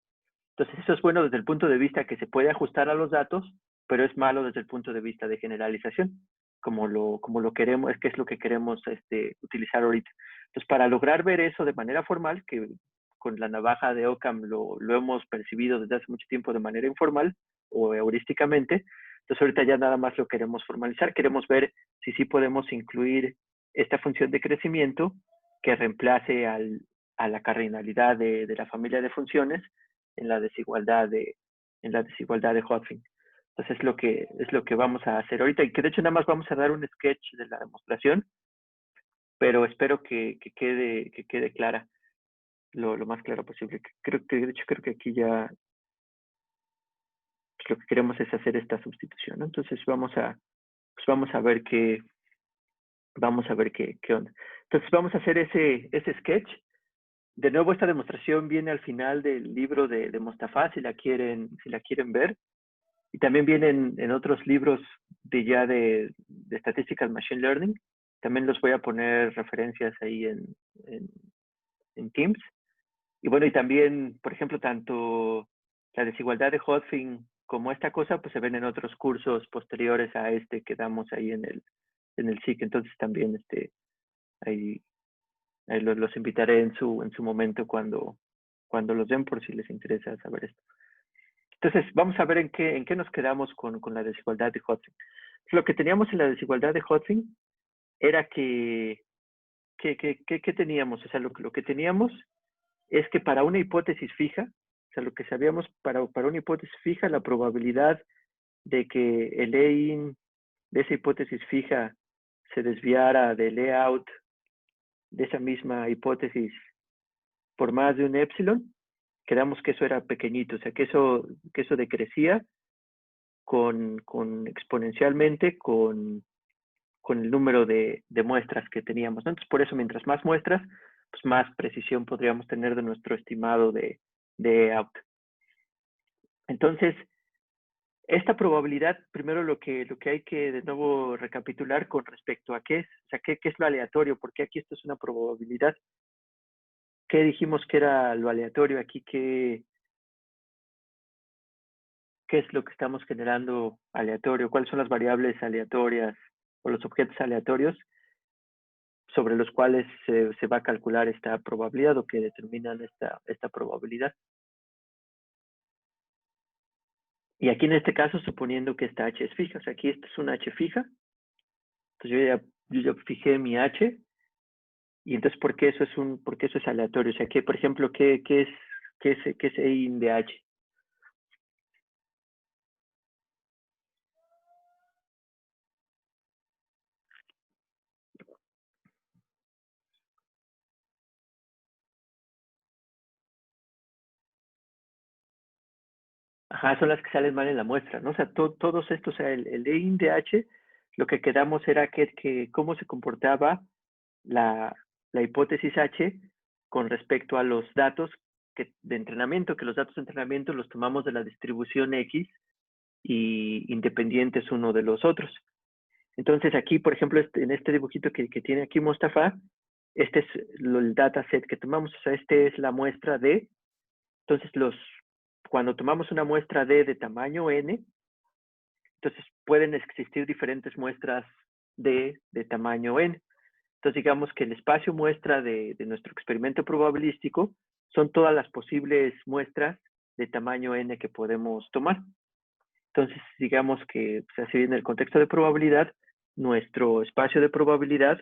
Entonces, eso es bueno desde el punto de vista que se puede ajustar a los datos, pero es malo desde el punto de vista de generalización, como lo queremos, es que es lo que queremos utilizar ahorita. Entonces, para lograr ver eso de manera formal, que con la navaja de Occam lo hemos percibido desde hace mucho tiempo de manera informal o heurísticamente, entonces ahorita ya nada más lo queremos formalizar, queremos ver si sí podemos incluir esta función de crecimiento que reemplace a la cardinalidad de la familia de funciones en la desigualdad de Hodgkin. Entonces es lo que vamos a hacer ahorita y que de hecho nada más vamos a dar un sketch de la demostración, pero espero que quede clara lo más claro posible. De hecho creo que aquí ya pues, lo que queremos es hacer esta sustitución, ¿no? Entonces vamos a ver qué onda. Entonces vamos a hacer ese sketch. De nuevo, esta demostración viene al final del libro de Mostafa, si la quieren ver. Y también vienen en otros libros de Statistical Machine Learning. También los voy a poner referencias ahí en Teams. Y bueno, y también, por ejemplo, tanto la desigualdad de Hodgkin como esta cosa, pues se ven en otros cursos posteriores a este que damos ahí en el SIC. Entonces también ahí los invitaré en su momento cuando los den, por si les interesa saber esto. Entonces, vamos a ver en qué nos quedamos con la desigualdad de Hodgkin. Lo que teníamos en la desigualdad de Hodgkin era que teníamos, o sea, lo que teníamos es que para una hipótesis fija, o sea, lo que sabíamos para una hipótesis fija, la probabilidad de que el E-in de esa hipótesis fija se desviara del E-out de esa misma hipótesis por más de un epsilon, quedamos que eso era pequeñito, o sea, que eso decrecía exponencialmente con el número de muestras que teníamos, ¿no? Entonces, por eso, mientras más muestras, pues más precisión podríamos tener de nuestro estimado de out. Entonces, esta probabilidad, primero lo que hay que de nuevo recapitular con respecto a qué es, o sea, qué es lo aleatorio, porque aquí esto es una probabilidad. ¿Qué dijimos que era lo aleatorio? Aquí, ¿qué es lo que estamos generando aleatorio? ¿Cuáles son las variables aleatorias o los objetos aleatorios sobre los cuales se va a calcular esta probabilidad o que determinan esta probabilidad? Y aquí en este caso, suponiendo que esta h es fija, o sea, aquí esta es una h fija, entonces yo ya fijé mi h, y entonces, ¿por qué eso es aleatorio? O sea, que, por ejemplo, ¿qué es E-in de h? Ajá, son las que salen mal en la muestra, ¿no? O sea, todos estos, o sea, el E-in de h, lo que quedamos era que cómo se comportaba la hipótesis h con respecto a los datos de entrenamiento, que los datos de entrenamiento los tomamos de la distribución X y independientes uno de los otros. Entonces aquí, por ejemplo, en este dibujito que tiene aquí Mostafa, este es el dataset que tomamos, o sea, este es la muestra D. Entonces, cuando tomamos una muestra D de tamaño N, entonces pueden existir diferentes muestras D de tamaño N. Entonces, digamos que el espacio muestra de nuestro experimento probabilístico son todas las posibles muestras de tamaño N que podemos tomar. Entonces, digamos que, pues, así en el contexto de probabilidad, nuestro espacio de probabilidad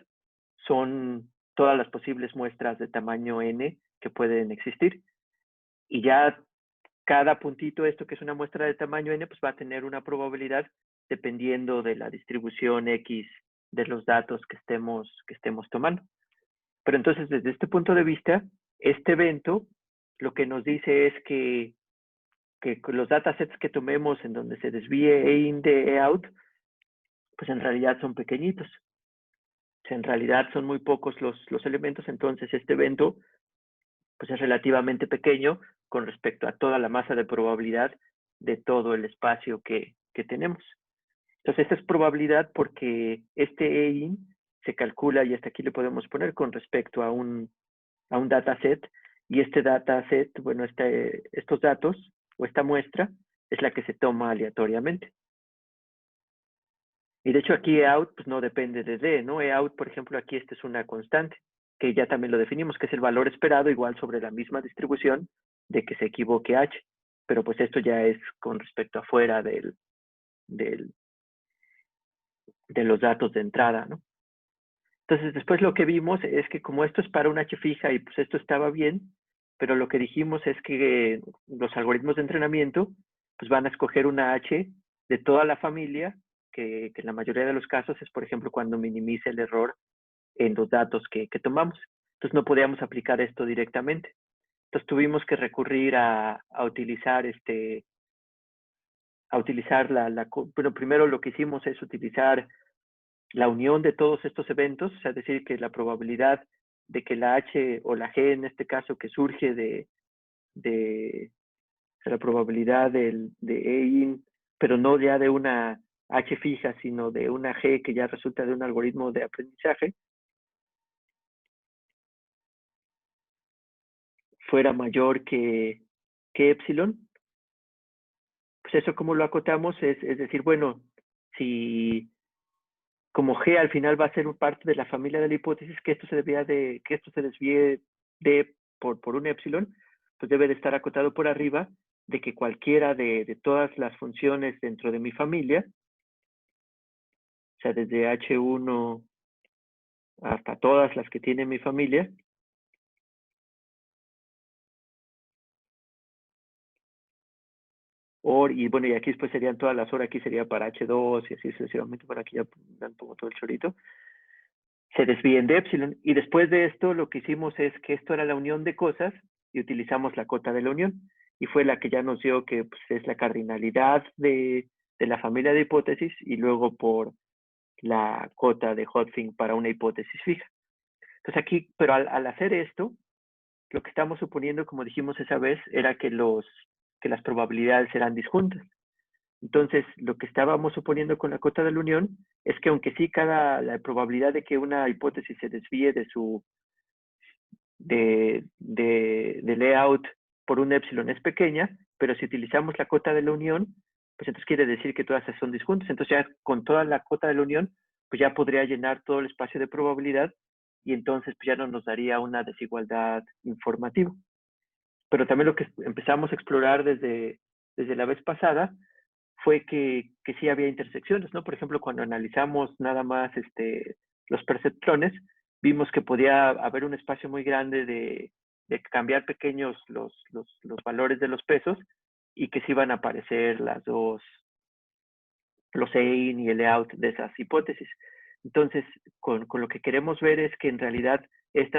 son todas las posibles muestras de tamaño N que pueden existir. Y ya cada puntito, esto que es una muestra de tamaño N, pues va a tener una probabilidad dependiendo de la distribución X de los datos que estemos tomando. Pero entonces, desde este punto de vista, este evento lo que nos dice es que los datasets que tomemos en donde se desvíe E-in de E-out, pues en realidad son pequeñitos. O sea, en realidad son muy pocos los elementos, entonces este evento pues es relativamente pequeño con respecto a toda la masa de probabilidad de todo el espacio que tenemos. Entonces, esta es probabilidad porque este EIN se calcula, y hasta aquí le podemos poner con respecto a un dataset, y este dataset, bueno, estos datos o esta muestra es la que se toma aleatoriamente. Y de hecho aquí EOUT pues no depende de D, ¿no? EOUT, por ejemplo, aquí esta es una constante, que ya también lo definimos, que es el valor esperado igual sobre la misma distribución de que se equivoque H. Pero pues esto ya es con respecto afuera de los datos de entrada, ¿no? Entonces después lo que vimos es que como esto es para una H fija y pues esto estaba bien, pero lo que dijimos es que los algoritmos de entrenamiento pues van a escoger una H de toda la familia, que en la mayoría de los casos es, por ejemplo, cuando minimice el error en los datos que tomamos. Entonces no podíamos aplicar esto directamente. Entonces tuvimos que recurrir a utilizar bueno, primero lo que hicimos es utilizar la unión de todos estos eventos, o sea, decir que la probabilidad de que la H o la G en este caso que surge de la probabilidad de EIN, pero no ya de una H fija, sino de una G que ya resulta de un algoritmo de aprendizaje, fuera mayor que epsilon. Pues eso, como lo acotamos, es decir, bueno, si como G al final va a ser parte de la familia de la hipótesis, que esto se desvíe de por un epsilon, pues debe de estar acotado por arriba de que cualquiera de todas las funciones dentro de mi familia, o sea, desde H1 hasta todas las que tiene mi familia, y bueno, y aquí después serían todas las OR, aquí sería para H2 y así sucesivamente, por aquí ya dan como todo el chorito, se desvíen de epsilon. Y después de esto, lo que hicimos es que esto era la unión de cosas y utilizamos la cota de la unión. Y fue la que ya nos dio que pues, es la cardinalidad de la familia de hipótesis y luego por la cota de Hodgkin para una hipótesis fija. Entonces aquí, pero al hacer esto, lo que estamos suponiendo, como dijimos esa vez, era que las probabilidades eran disjuntas. Entonces, lo que estábamos suponiendo con la cota de la unión es que aunque sí la probabilidad de que una hipótesis se desvíe de layout por un epsilon es pequeña, pero si utilizamos la cota de la unión, pues entonces quiere decir que todas son disjuntas. Entonces ya con toda la cota de la unión, pues ya podría llenar todo el espacio de probabilidad y entonces pues ya no nos daría una desigualdad informativa. Pero también lo que empezamos a explorar desde la vez pasada fue que sí había intersecciones, ¿no? Por ejemplo, cuando analizamos nada más los perceptrones, vimos que podía haber un espacio muy grande de cambiar pequeños los valores de los pesos y que sí iban a aparecer los EIN y el layout de esas hipótesis. Entonces, con lo que queremos ver es que en realidad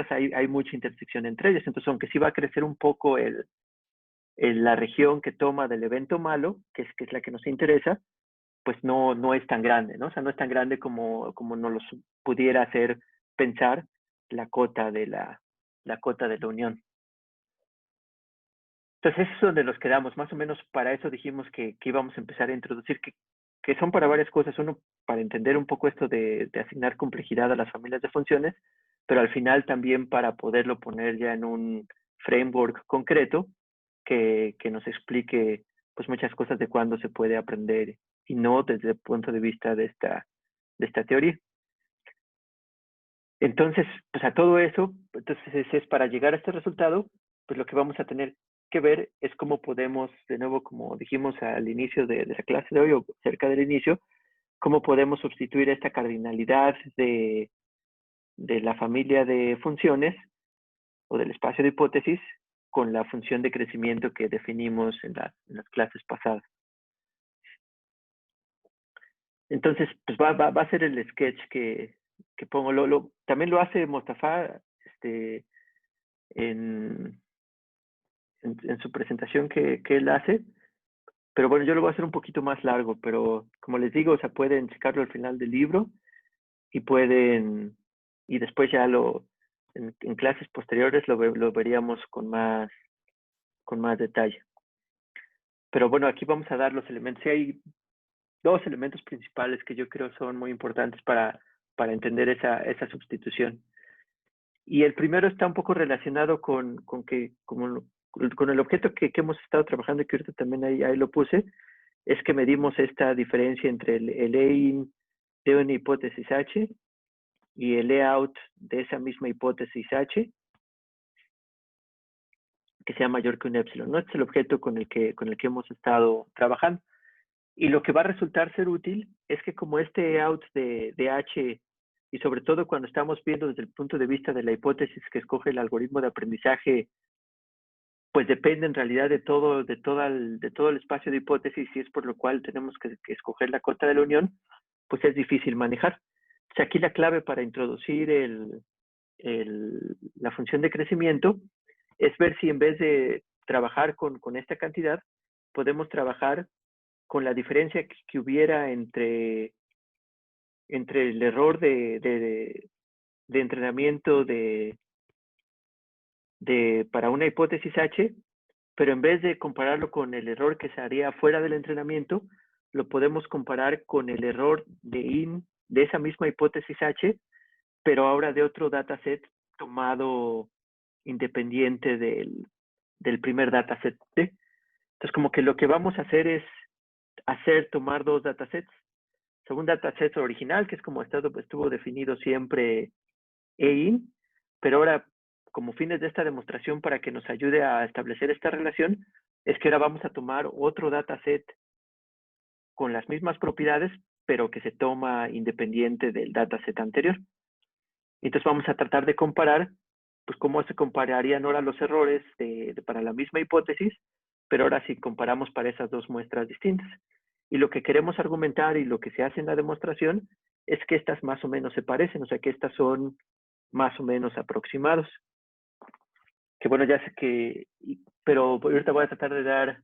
hay mucha intersección entre ellas. Entonces, aunque sí va a crecer un poco la región que toma del evento malo, que es la que nos interesa, pues no es tan grande, ¿no? O sea, no es tan grande como nos lo pudiera hacer pensar la cota de la unión. Entonces, eso es donde nos quedamos. Más o menos para eso dijimos que íbamos a empezar a introducir, que son para varias cosas. Uno, para entender un poco esto de asignar complejidad a las familias de funciones, pero al final también para poderlo poner ya en un framework concreto que nos explique pues muchas cosas de cuándo se puede aprender y no desde el punto de vista de esta teoría. Entonces, pues a todo eso, entonces es para llegar a este resultado, pues lo que vamos a tener que ver es cómo podemos, de nuevo, como dijimos al inicio de la clase de hoy o cerca del inicio, cómo podemos sustituir esta cardinalidad de la familia de funciones o del espacio de hipótesis con la función de crecimiento que definimos en las clases pasadas. Entonces, pues va a ser el sketch que pongo. También lo hace Mostafa en su presentación que él hace, pero bueno, yo lo voy a hacer un poquito más largo, pero como les digo, o sea, pueden checarlo al final del libro y y después ya en clases posteriores lo veríamos con más detalle. Pero bueno, aquí vamos a dar los elementos. Sí, hay dos elementos principales que yo creo son muy importantes para entender esa sustitución. Y el primero está un poco relacionado con el objeto que hemos estado trabajando, y que ahorita también ahí lo puse, es que medimos esta diferencia entre el E-in de una hipótesis H y el E-out de esa misma hipótesis H, que sea mayor que un epsilon. ¿No? Este es el objeto con el que hemos estado trabajando. Y lo que va a resultar ser útil es que como este E-out de H, y sobre todo cuando estamos viendo desde el punto de vista de la hipótesis que escoge el algoritmo de aprendizaje, pues depende en realidad de todo el espacio de hipótesis, y es por lo cual tenemos que escoger la cota de la unión, pues es difícil manejar. O sea, aquí la clave para introducir la función de crecimiento es ver si en vez de trabajar con esta cantidad, podemos trabajar con la diferencia que hubiera entre el error de entrenamiento para una hipótesis H, pero en vez de compararlo con el error que se haría fuera del entrenamiento, lo podemos comparar con el error de esa misma hipótesis H, pero ahora de otro dataset tomado independiente del primer dataset. ¿Sí? Entonces, como que lo que vamos a hacer es tomar dos datasets. Un dataset original, que es como estuvo definido siempre EIN, pero ahora, como fines de esta demostración, para que nos ayude a establecer esta relación, es que ahora vamos a tomar otro dataset con las mismas propiedades, pero que se toma independiente del dataset anterior. Entonces vamos a tratar de comparar, pues cómo se compararían ahora los errores para la misma hipótesis, pero ahora si comparamos para esas dos muestras distintas. Y lo que queremos argumentar y lo que se hace en la demostración es que estas más o menos se parecen, o sea que estas son más o menos aproximados. Que bueno, ya sé que, pero ahorita voy a tratar de dar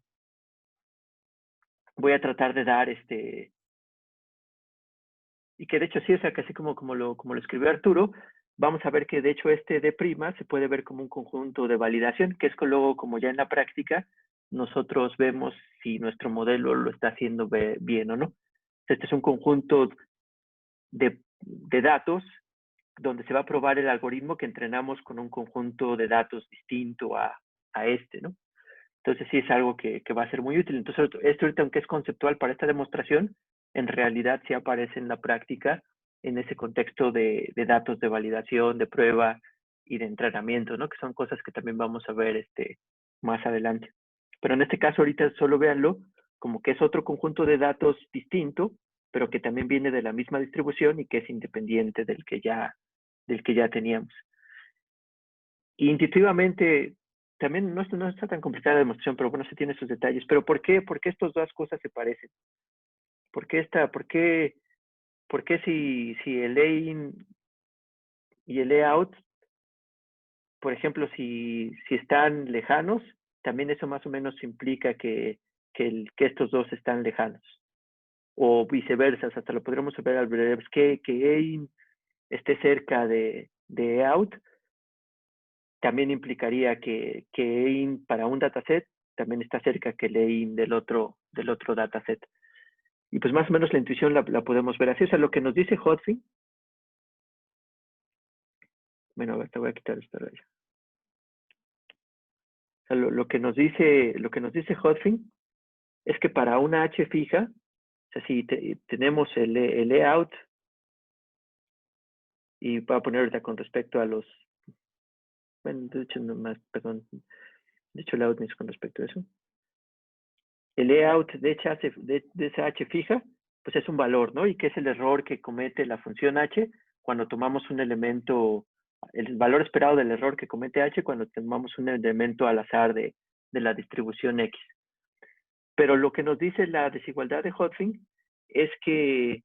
y que de hecho sí, o sea, que así como lo escribió Arturo, vamos a ver que de hecho este D' se puede ver como un conjunto de validación, que es que luego, como ya en la práctica, nosotros vemos si nuestro modelo lo está haciendo bien o no. Este es un conjunto de datos donde se va a probar el algoritmo que entrenamos con un conjunto de datos distinto a este, ¿no? Entonces sí es algo que va a ser muy útil. Entonces esto ahorita, aunque es conceptual para esta demostración, en realidad sí aparece en la práctica en ese contexto de datos de validación, de prueba y de entrenamiento, ¿no? Que son cosas que también vamos a ver más adelante. Pero en este caso ahorita solo véanlo como que es otro conjunto de datos distinto, pero que también viene de la misma distribución y que es independiente del que ya teníamos. Y intuitivamente, también no está tan complicada la demostración, pero bueno, sí tiene sus detalles. Pero ¿por qué estas dos cosas se parecen? ¿Por qué si el E-in y el E-out, por ejemplo, si están lejanos, también eso más o menos implica que estos dos están lejanos? O viceversa, hasta lo podríamos ver al revés, que E-in esté cerca de E-out, también implicaría que EIN para un dataset también está cerca que el EIN del otro dataset. Y pues más o menos la intuición la podemos ver así. O sea, lo que nos dice Hodgkin, bueno, a ver, te voy a quitar esta raya. O sea, lo que nos dice Hodgkin es que para una H fija, o sea, si tenemos el layout, y voy a poner ahorita con respecto a los, bueno, de hecho, no más, perdón, de hecho, layout no es con respecto a eso. El layout de esa H fija, pues es un valor, ¿no? Y que es el error que comete la función H cuando tomamos un elemento, el valor esperado del error que comete H cuando tomamos un elemento al azar de la distribución X. Pero lo que nos dice la desigualdad de Hodgkin es que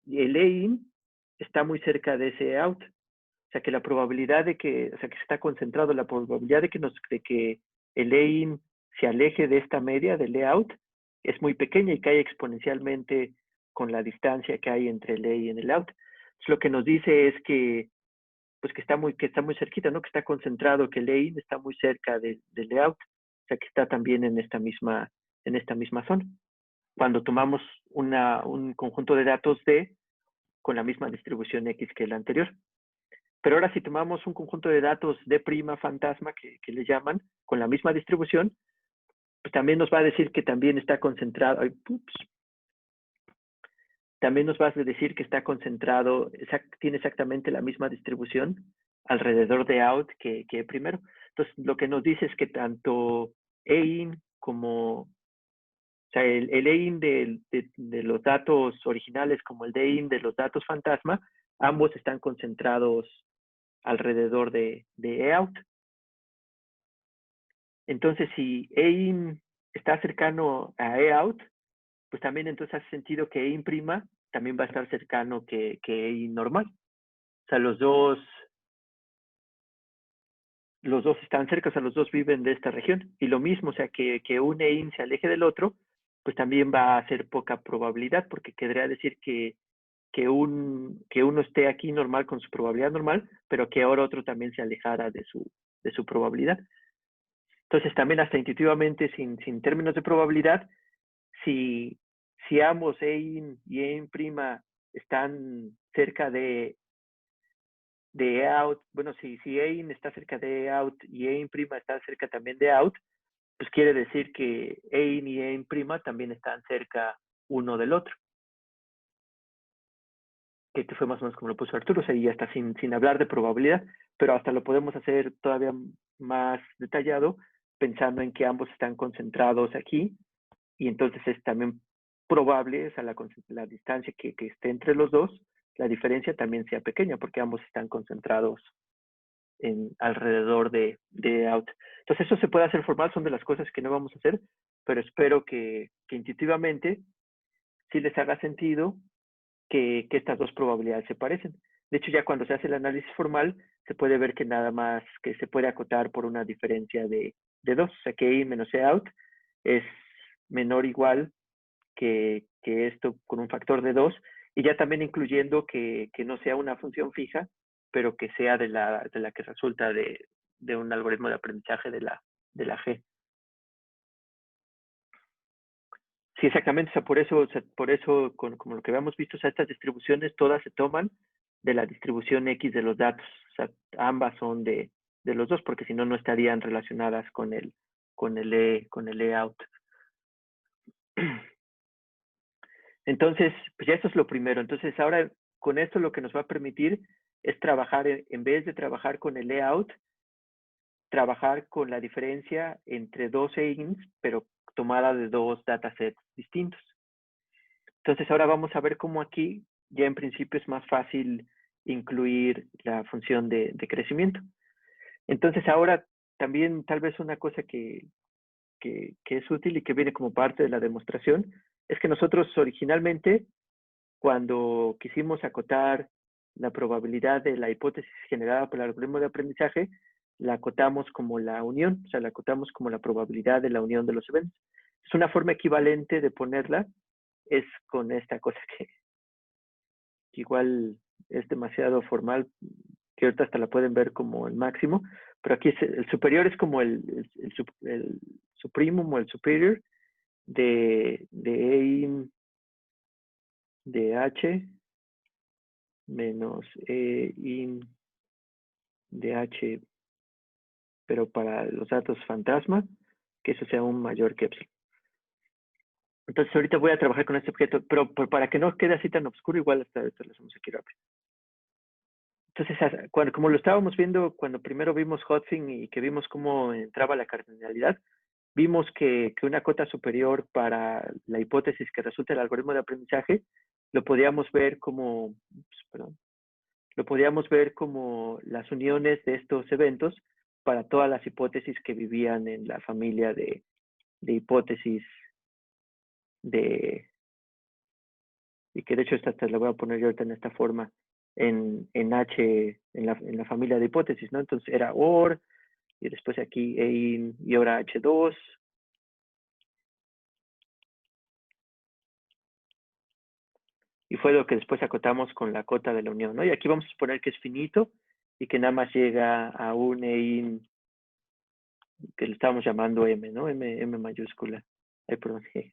el E-in está muy cerca de ese out. O sea, que la probabilidad de que, o sea, que está concentrado, la probabilidad de que el E-in se aleje de esta media del layout es muy pequeña y cae exponencialmente con la distancia que hay entre el E y el out. Entonces, lo que nos dice es que, pues que está muy cerquita, ¿no? Que está concentrado, que el E-in está muy cerca del layout, o sea, que está también en esta misma en esta misma zona, cuando tomamos un conjunto de datos D con la misma distribución X que el anterior. Pero ahora si tomamos un conjunto de datos D' fantasma, que le llaman, con la misma distribución, pues también nos va a decir que también está concentrado, también nos va a decir que está concentrado, tiene exactamente la misma distribución alrededor de out que primero. Entonces, lo que nos dice es que tanto EIN como, o sea, el EIN de los datos originales como el DEIN de los datos fantasma, ambos están concentrados alrededor de EOUT. Entonces, si EIN está cercano a EOUT, pues también entonces hace sentido que EIN' también va a estar cercano que EIN normal. O sea, los dos están cerca, o sea, los dos viven de esta región. Y lo mismo, o sea, que un EIN se aleje del otro, pues también va a ser poca probabilidad, porque querría decir que uno esté aquí normal con su probabilidad normal, pero que ahora otro también se alejara de su probabilidad. Entonces, también hasta intuitivamente, sin términos de probabilidad, si ambos EIN y EIN' están cerca de out, bueno, si EIN está cerca de out y EIN' está cerca también de out, pues quiere decir que EIN y EIN' también están cerca uno del otro. Que fue más o menos como lo puso Arturo, o sea, y hasta sin hablar de probabilidad, pero hasta lo podemos hacer todavía más detallado, pensando en que ambos están concentrados aquí, y entonces es también probable, o sea, la distancia que esté entre los dos, la diferencia también sea pequeña, porque ambos están concentrados alrededor de out. Entonces eso se puede hacer formal, son de las cosas que no vamos a hacer, pero espero que intuitivamente sí les haga sentido que estas dos probabilidades se parecen. De hecho, ya cuando se hace el análisis formal, se puede ver que nada más que se puede acotar por una diferencia de 2, o sea que I menos E out es menor o igual que esto con un factor de 2, y ya también incluyendo que no sea una función fija, pero que sea de la que resulta de un algoritmo de aprendizaje de la G. Sí, exactamente. O sea, por eso como lo que habíamos visto, o sea, estas distribuciones todas se toman de la distribución X de los datos. O sea, ambas son de los dos, porque si no, no estarían relacionadas con el layout. Entonces, pues ya eso es lo primero. Entonces, ahora con esto lo que nos va a permitir es trabajar, en vez de trabajar con el layout, trabajar con la diferencia entre dos EINs, pero tomada de dos datasets distintos. Entonces ahora vamos a ver cómo aquí ya en principio es más fácil incluir la función de crecimiento. Entonces ahora también tal vez una cosa que es útil y que viene como parte de la demostración es que nosotros originalmente cuando quisimos acotar la probabilidad de la hipótesis generada por el algoritmo de aprendizaje, la acotamos como la unión, o sea, la acotamos como la probabilidad de la unión de los eventos. Es una forma equivalente de ponerla, es con esta cosa que igual es demasiado formal, que ahorita hasta la pueden ver como el máximo, pero aquí el superior es como el suprimum o el superior de E de H menos E in de H, pero para los datos fantasma, que eso sea un mayor que epsilon. Entonces ahorita voy a trabajar con este objeto, pero para que no quede así tan oscuro, igual hasta esto lo hacemos aquí rápido. Entonces, como lo estábamos viendo cuando primero vimos Hotfin y que vimos cómo entraba la cardinalidad, vimos que una cota superior para la hipótesis que resulta el algoritmo de aprendizaje, lo podíamos ver como, lo podíamos ver como las uniones de estos eventos para todas las hipótesis que vivían en la familia de hipótesis y que de hecho esta la voy a poner yo ahorita en esta forma, en H, en la familia de hipótesis, ¿no? Entonces era OR, y después aquí EIN, y ahora H2. Y fue lo que después acotamos con la cota de la unión, ¿no? Y aquí vamos a suponer que es finito y que nada más llega a un EIN que le estamos llamando M, ¿no? M mayúscula. perdón, G,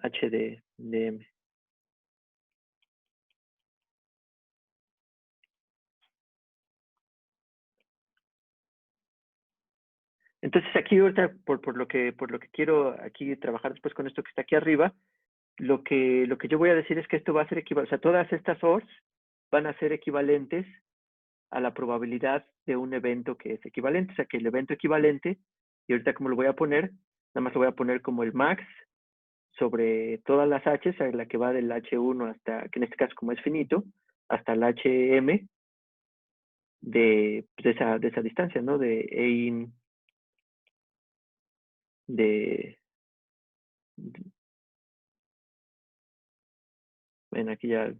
H de M. Entonces aquí ahorita, por lo que quiero aquí trabajar después con esto que está aquí arriba, lo que yo voy a decir es que esto va a ser equivalente, o sea, todas estas ORs van a ser equivalentes a la probabilidad de un evento que es equivalente, o sea, que el evento equivalente, y ahorita como lo voy a poner, nada más lo voy a poner como el max sobre todas las H, o sea, la que va del H1 hasta, que en este caso como es finito, hasta el HM de esa distancia, ¿no? De Ein de ven aquí ya,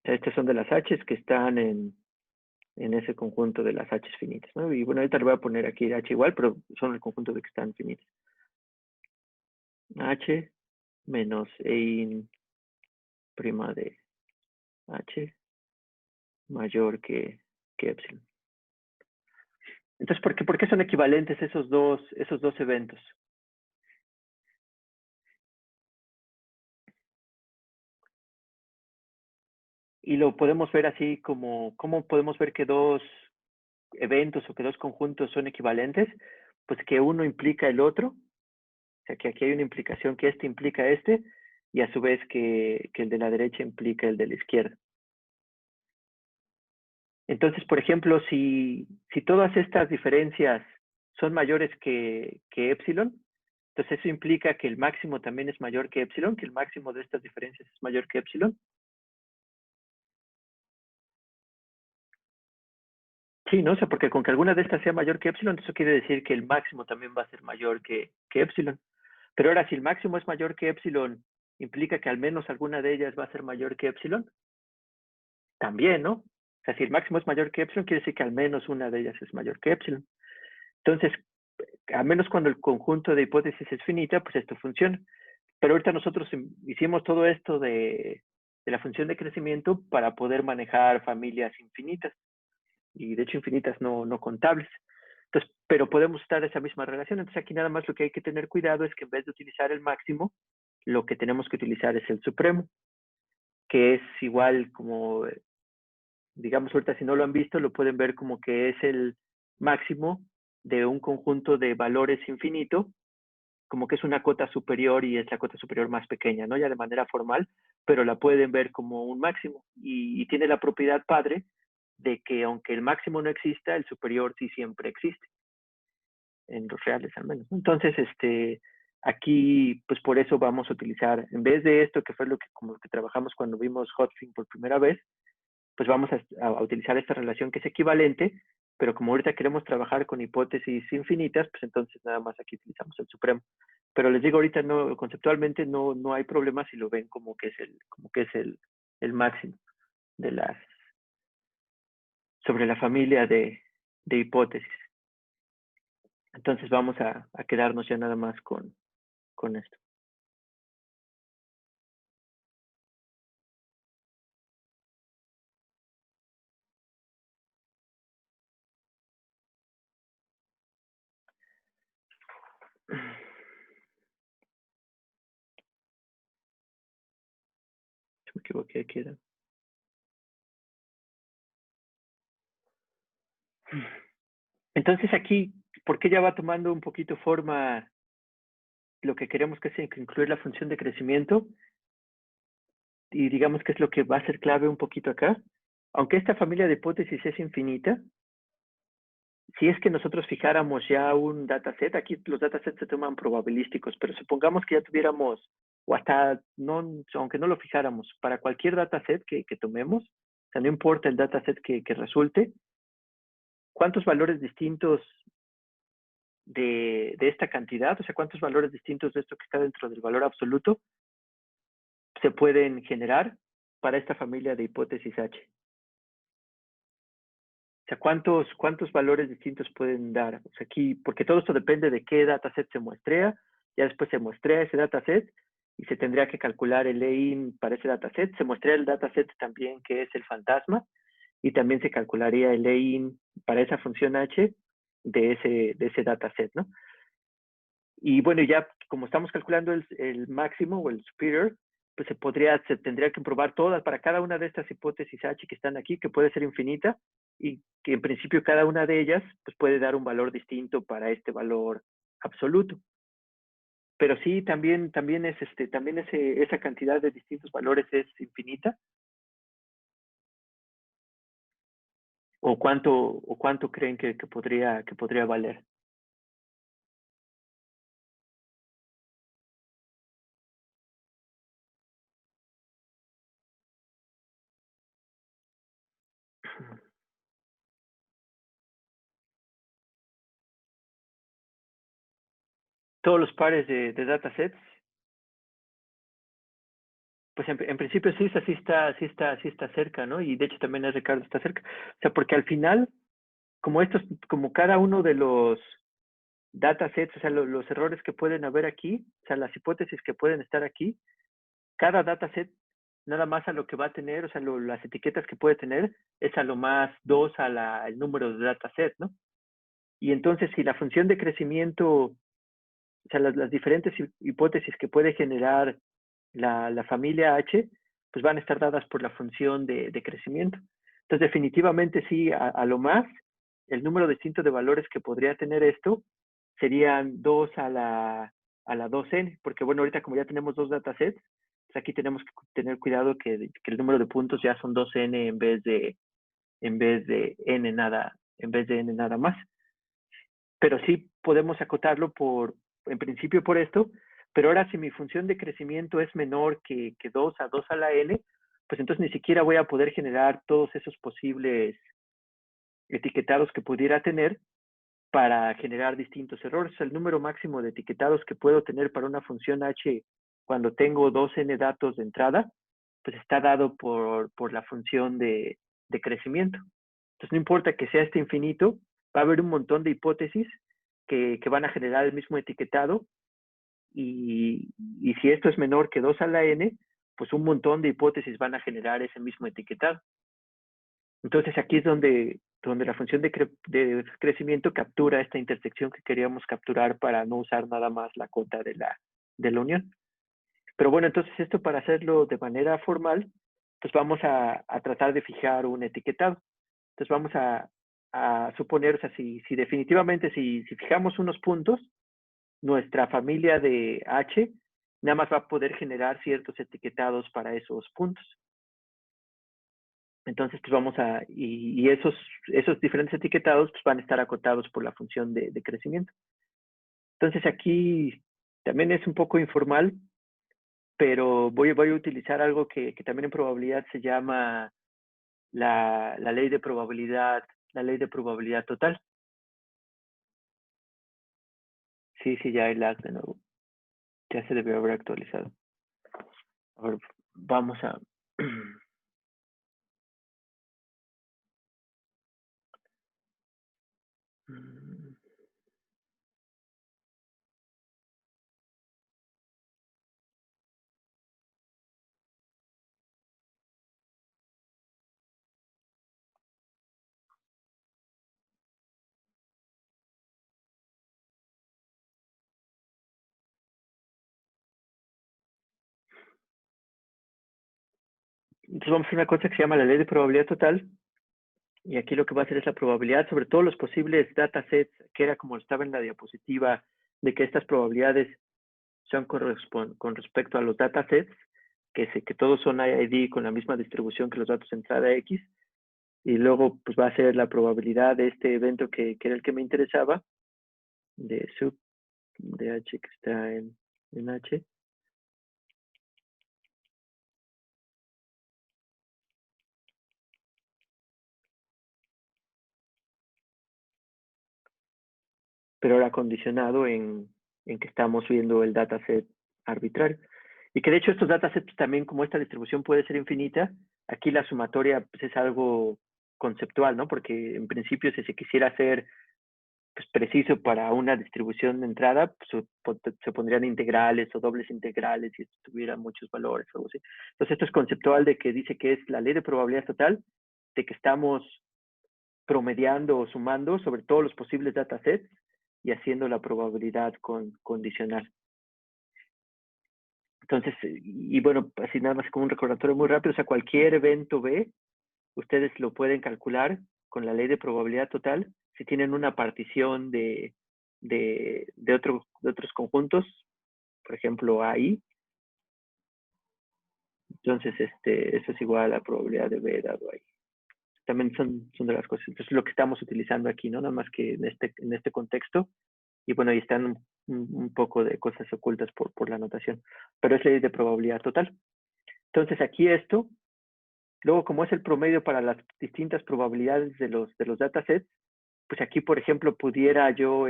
estas son de las H's que están en ese conjunto de las H's finitas, ¿no? Y bueno, ahorita le voy a poner aquí H igual, pero son el conjunto de que están finitas. H menos Ein prima de H mayor que epsilon. Entonces, ¿por qué son equivalentes esos dos eventos? Y lo podemos ver así como, ¿cómo podemos ver que dos eventos o que dos conjuntos son equivalentes? Pues que uno implica el otro, o sea que aquí hay una implicación que este implica este, y a su vez que el de la derecha implica el de la izquierda. Entonces, por ejemplo, si todas estas diferencias son mayores que epsilon, entonces eso implica que el máximo también es mayor que epsilon, que el máximo de estas diferencias es mayor que epsilon. Sí, ¿no? O sea, porque con que alguna de estas sea mayor que epsilon, eso quiere decir que el máximo también va a ser mayor que epsilon. Pero ahora, si el máximo es mayor que epsilon, implica que al menos alguna de ellas va a ser mayor que epsilon. También, ¿no? O sea, si el máximo es mayor que epsilon, quiere decir que al menos una de ellas es mayor que epsilon. Entonces, a menos cuando el conjunto de hipótesis es finita, pues esto funciona. Pero ahorita nosotros hicimos todo esto de la función de crecimiento para poder manejar familias infinitas. Y de hecho infinitas no contables. Entonces, pero podemos usar esa misma relación. Entonces aquí nada más lo que hay que tener cuidado es que en vez de utilizar el máximo, lo que tenemos que utilizar es el supremo, que es igual como, digamos ahorita si no lo han visto, lo pueden ver como que es el máximo de un conjunto de valores infinito, como que es una cota superior y es la cota superior más pequeña, ¿no? Ya de manera formal, pero la pueden ver como un máximo y tiene la propiedad padre de que aunque el máximo no exista, el superior sí siempre existe, en los reales al menos. Entonces, aquí, pues por eso vamos a utilizar, en vez de esto que fue lo que como que trabajamos cuando vimos Hotstring por primera vez, pues vamos a utilizar esta relación que es equivalente, pero como ahorita queremos trabajar con hipótesis infinitas, pues entonces nada más aquí utilizamos el supremo. Pero les digo ahorita no, conceptualmente no hay problema si lo ven como que es el máximo de las sobre la familia de hipótesis. Entonces vamos a quedarnos ya nada más con esto. Si me equivoqué, aquí era. Entonces aquí, ¿por qué ya va tomando un poquito forma lo que queremos que es incluir la función de crecimiento? Y digamos que es lo que va a ser clave un poquito acá. Aunque esta familia de hipótesis es infinita, si es que nosotros fijáramos ya un dataset, aquí los datasets se toman probabilísticos, pero supongamos que ya tuviéramos, o hasta, no, aunque no lo fijáramos, para cualquier dataset que tomemos, o sea, no importa el dataset que resulte, ¿cuántos valores distintos de esta cantidad, o sea, cuántos valores distintos de esto que está dentro del valor absoluto se pueden generar para esta familia de hipótesis H? O sea, ¿cuántos valores distintos pueden dar? O sea, aquí, porque todo esto depende de qué dataset se muestrea, ya después se muestrea ese dataset y se tendría que calcular el EIN para ese dataset. Se muestrea el dataset también que es el fantasma y también se calcularía el EIN para esa función h de ese dataset, ¿no? Y bueno, ya como estamos calculando el máximo o el superior, pues se tendría que probar todas para cada una de estas hipótesis h que están aquí, que puede ser infinita, y que en principio cada una de ellas pues puede dar un valor distinto para este valor absoluto. Pero sí, también esa cantidad de distintos valores es infinita. ¿O cuánto creen que podría valer? Todos los pares de datasets, pues en principio sí está cerca, ¿no? Y de hecho también es Ricardo está cerca. O sea, porque al final, como cada uno de los datasets, o sea, los errores que pueden haber aquí, o sea, las hipótesis que pueden estar aquí, cada dataset nada más a lo que va a tener, o sea, las etiquetas que puede tener es a lo más 2 el número de dataset, ¿no? Y entonces si la función de crecimiento, o sea, las diferentes hipótesis que puede generar la familia H, pues van a estar dadas por la función de crecimiento. Entonces, definitivamente sí, a lo más, el número distinto de valores que podría tener esto serían 2 a la 2n, porque bueno, ahorita como ya tenemos dos datasets, pues aquí tenemos que tener cuidado que el número de puntos ya son 2n en vez de n nada más. Pero sí podemos acotarlo en principio por esto, pero ahora si mi función de crecimiento es menor que 2 a 2 a la n, pues entonces ni siquiera voy a poder generar todos esos posibles etiquetados que pudiera tener para generar distintos errores. El número máximo de etiquetados que puedo tener para una función h cuando tengo 2n datos de entrada, pues está dado por la función de crecimiento. Entonces no importa que sea este infinito, va a haber un montón de hipótesis que van a generar el mismo etiquetado y si esto es menor que 2 a la n, pues un montón de hipótesis van a generar ese mismo etiquetado. Entonces aquí es donde la función de crecimiento captura esta intersección que queríamos capturar para no usar nada más la cota de la unión. Pero bueno, entonces esto para hacerlo de manera formal, pues vamos a tratar de fijar un etiquetado. Entonces vamos a suponer, o sea, si definitivamente, si fijamos unos puntos, nuestra familia de H nada más va a poder generar ciertos etiquetados para esos puntos. Entonces, pues y esos diferentes etiquetados pues van a estar acotados por la función de crecimiento. Entonces aquí también es un poco informal, pero voy a utilizar algo que también en probabilidad se llama la ley de probabilidad total. Sí, ya hay lag de nuevo. Ya se debió haber actualizado. A ver, vamos a... Entonces vamos a hacer una cosa que se llama la ley de probabilidad total. Y aquí lo que va a hacer es la probabilidad sobre todos los posibles datasets, que era como estaba en la diapositiva, de que estas probabilidades son con respecto a los datasets, que todos son IID con la misma distribución que los datos de entrada X. Y luego pues va a ser la probabilidad de este evento que era el que me interesaba, de sub de H que está en H. Pero ahora condicionado en que estamos viendo el dataset arbitrario. Y que de hecho estos datasets también, como esta distribución puede ser infinita, aquí la sumatoria pues, es algo conceptual, ¿no? Porque en principio si se quisiera hacer pues, preciso para una distribución de entrada, pues, se pondrían integrales o dobles integrales si tuviera muchos valores o algo así. Entonces esto es conceptual de que dice que es la ley de probabilidad total, de que estamos promediando o sumando sobre todos los posibles datasets y haciendo la probabilidad condicional. Entonces, y bueno, así nada más como un recordatorio muy rápido, o sea, cualquier evento B, ustedes lo pueden calcular con la ley de probabilidad total si tienen una partición de otros conjuntos, por ejemplo, AI. Entonces, eso es igual a la probabilidad de B dado ahí. También son de las cosas. Entonces, lo que estamos utilizando aquí, ¿no? Nada más que en este contexto. Y bueno, ahí están un poco de cosas ocultas por la notación. Pero es ley de probabilidad total. Entonces, aquí esto, luego como es el promedio para las distintas probabilidades de los datasets, pues aquí, por ejemplo, pudiera yo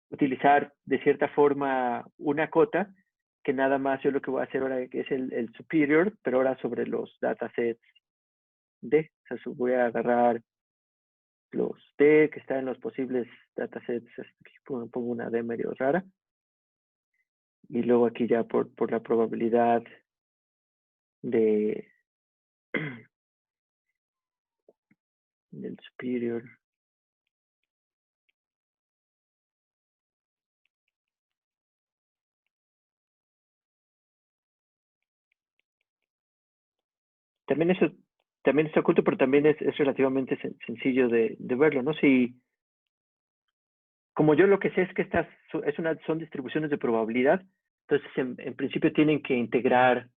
utilizar de cierta forma una cota, que nada más yo lo que voy a hacer ahora es el superior, pero ahora sobre los datasets D. O sea, voy a agarrar los D que están en los posibles datasets. Aquí pongo una D medio rara. Y luego aquí ya por la probabilidad de del superior. También eso también está oculto, pero también es relativamente sencillo de verlo, ¿no? Si, como yo lo que sé es que estas son distribuciones de probabilidad, entonces en principio tienen que integrar.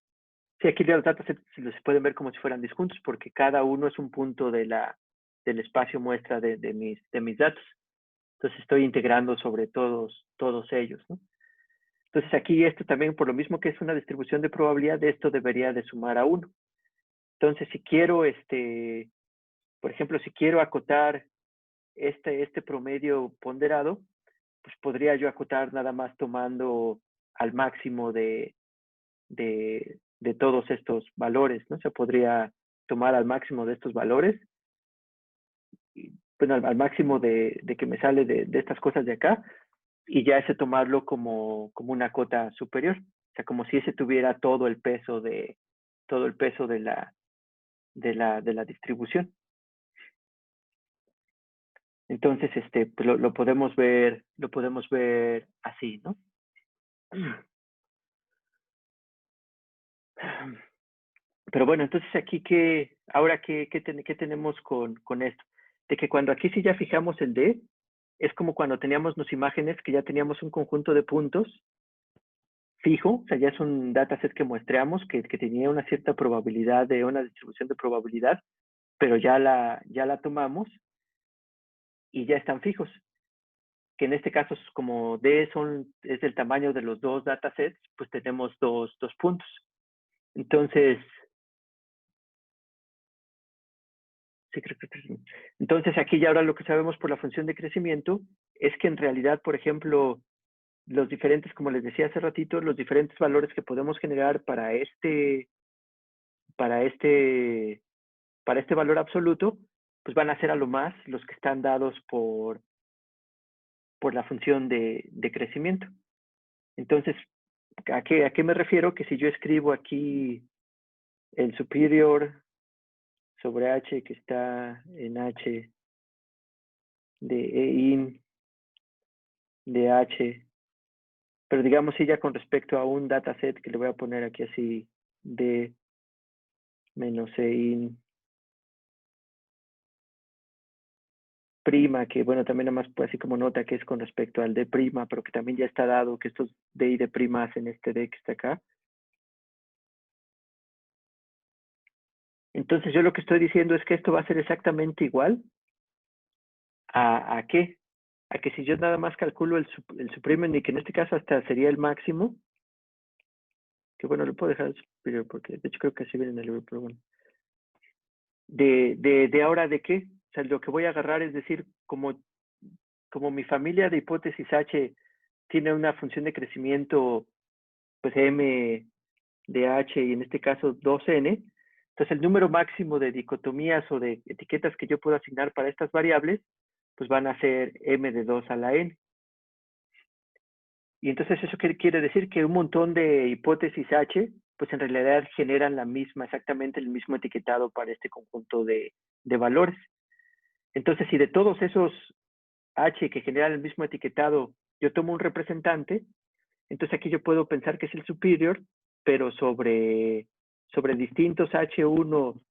Sí, aquí los datos se los pueden ver como si fueran disjuntos, porque cada uno es un punto del espacio muestra de mis datos. Entonces estoy integrando sobre todos ellos, ¿no? Entonces aquí esto también, por lo mismo que es una distribución de probabilidad, esto debería de sumar a 1. Entonces, si quiero, por ejemplo, si quiero acotar este promedio ponderado, pues podría yo acotar nada más tomando al máximo de todos estos valores, ¿no? O sea, podría tomar al máximo de estos valores, y, bueno, al máximo de que me sale de estas cosas de acá, y ya ese tomarlo como una cota superior. O sea, como si ese tuviera todo el peso de la distribución. Entonces, pues lo podemos ver así, ¿no? Pero bueno, entonces aquí ahora qué tenemos con esto, de que cuando aquí sí ya fijamos el D, es como cuando teníamos las imágenes que ya teníamos un conjunto de puntos fijo, o sea, ya es un dataset que muestreamos que tenía una cierta probabilidad de una distribución de probabilidad, pero ya la tomamos y ya están fijos. Que en este caso, como D es el tamaño de los dos datasets, pues tenemos dos puntos. Entonces, sí, creo que sí. Entonces, aquí ya ahora lo que sabemos por la función de crecimiento es que en realidad, por ejemplo, los diferentes, como les decía hace ratito, los diferentes valores que podemos generar para este valor absoluto, pues van a ser a lo más los que están dados por la función de crecimiento. Entonces, ¿a qué me refiero? Que si yo escribo aquí el superior sobre H que está en H de E in de H, pero digamos si ya con respecto a un dataset que le voy a poner aquí así D menos E in prima, que bueno, también nada más pues así como nota que es con respecto al D prima, pero que también ya está dado que estos D y D prima hacen este D que está acá. Entonces yo lo que estoy diciendo es que esto va a ser exactamente igual ¿a qué? A que si yo nada más calculo el suprimen y que en este caso hasta sería el máximo, que bueno, lo puedo dejar superior porque de hecho creo que así viene en el libro, pero bueno. ¿De ahora de qué? O sea, lo que voy a agarrar es decir, como mi familia de hipótesis H tiene una función de crecimiento, pues M de H y en este caso 2N, entonces el número máximo de dicotomías o de etiquetas que yo puedo asignar para estas variables, pues van a ser M de 2 a la N. Y entonces eso quiere decir que un montón de hipótesis H, pues en realidad generan exactamente el mismo etiquetado para este conjunto de de valores. Entonces, si de todos esos H que generan el mismo etiquetado, yo tomo un representante, entonces aquí yo puedo pensar que es el superior, pero sobre distintos H1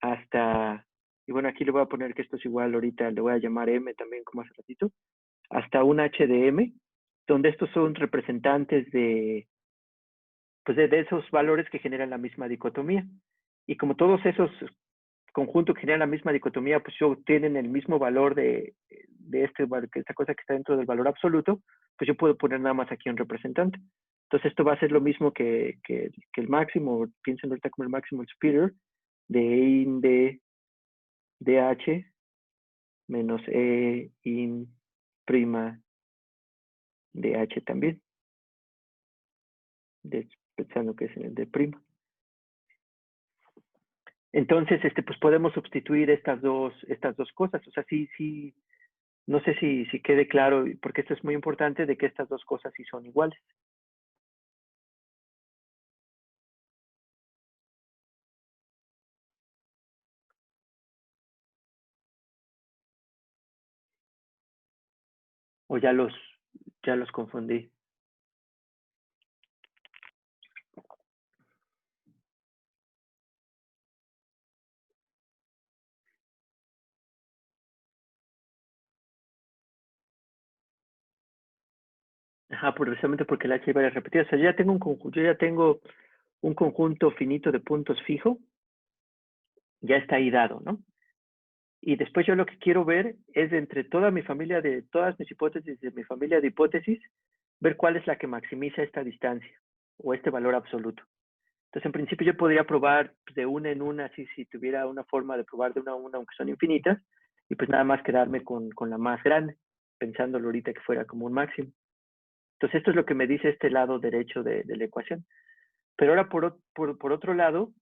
hasta, y bueno, aquí le voy a poner que esto es igual ahorita, le voy a llamar M también como hace ratito, hasta un H de M, donde estos son representantes de, pues de esos valores que generan la misma dicotomía. Y como todos esos conjuntos que generan la misma dicotomía, pues tienen el mismo valor de esta cosa que está dentro del valor absoluto, pues yo puedo poner nada más aquí un representante. Entonces esto va a ser lo mismo que el máximo, piensen ahorita como el máximo, el superior, de E in de H menos E in prima de H también, pensando que es en el de prima. Entonces, pues podemos sustituir estas dos cosas. O sea, sí, no sé si quede claro, porque esto es muy importante, de que estas dos cosas sí son iguales. O ya los confundí. Ajá, precisamente porque el H hay varias repetidas. O sea, yo ya tengo un conjunto finito de puntos fijo, ya está ahí dado, ¿no? Y después yo lo que quiero ver es de entre toda mi familia, de todas mis hipótesis, de mi familia de hipótesis, ver cuál es la que maximiza esta distancia o este valor absoluto. Entonces, en principio yo podría probar de una en una, así si tuviera una forma de probar de una a una, aunque son infinitas, y pues nada más quedarme con la más grande, pensándolo ahorita que fuera como un máximo. Entonces, esto es lo que me dice este lado derecho de la ecuación. Pero ahora, por otro lado,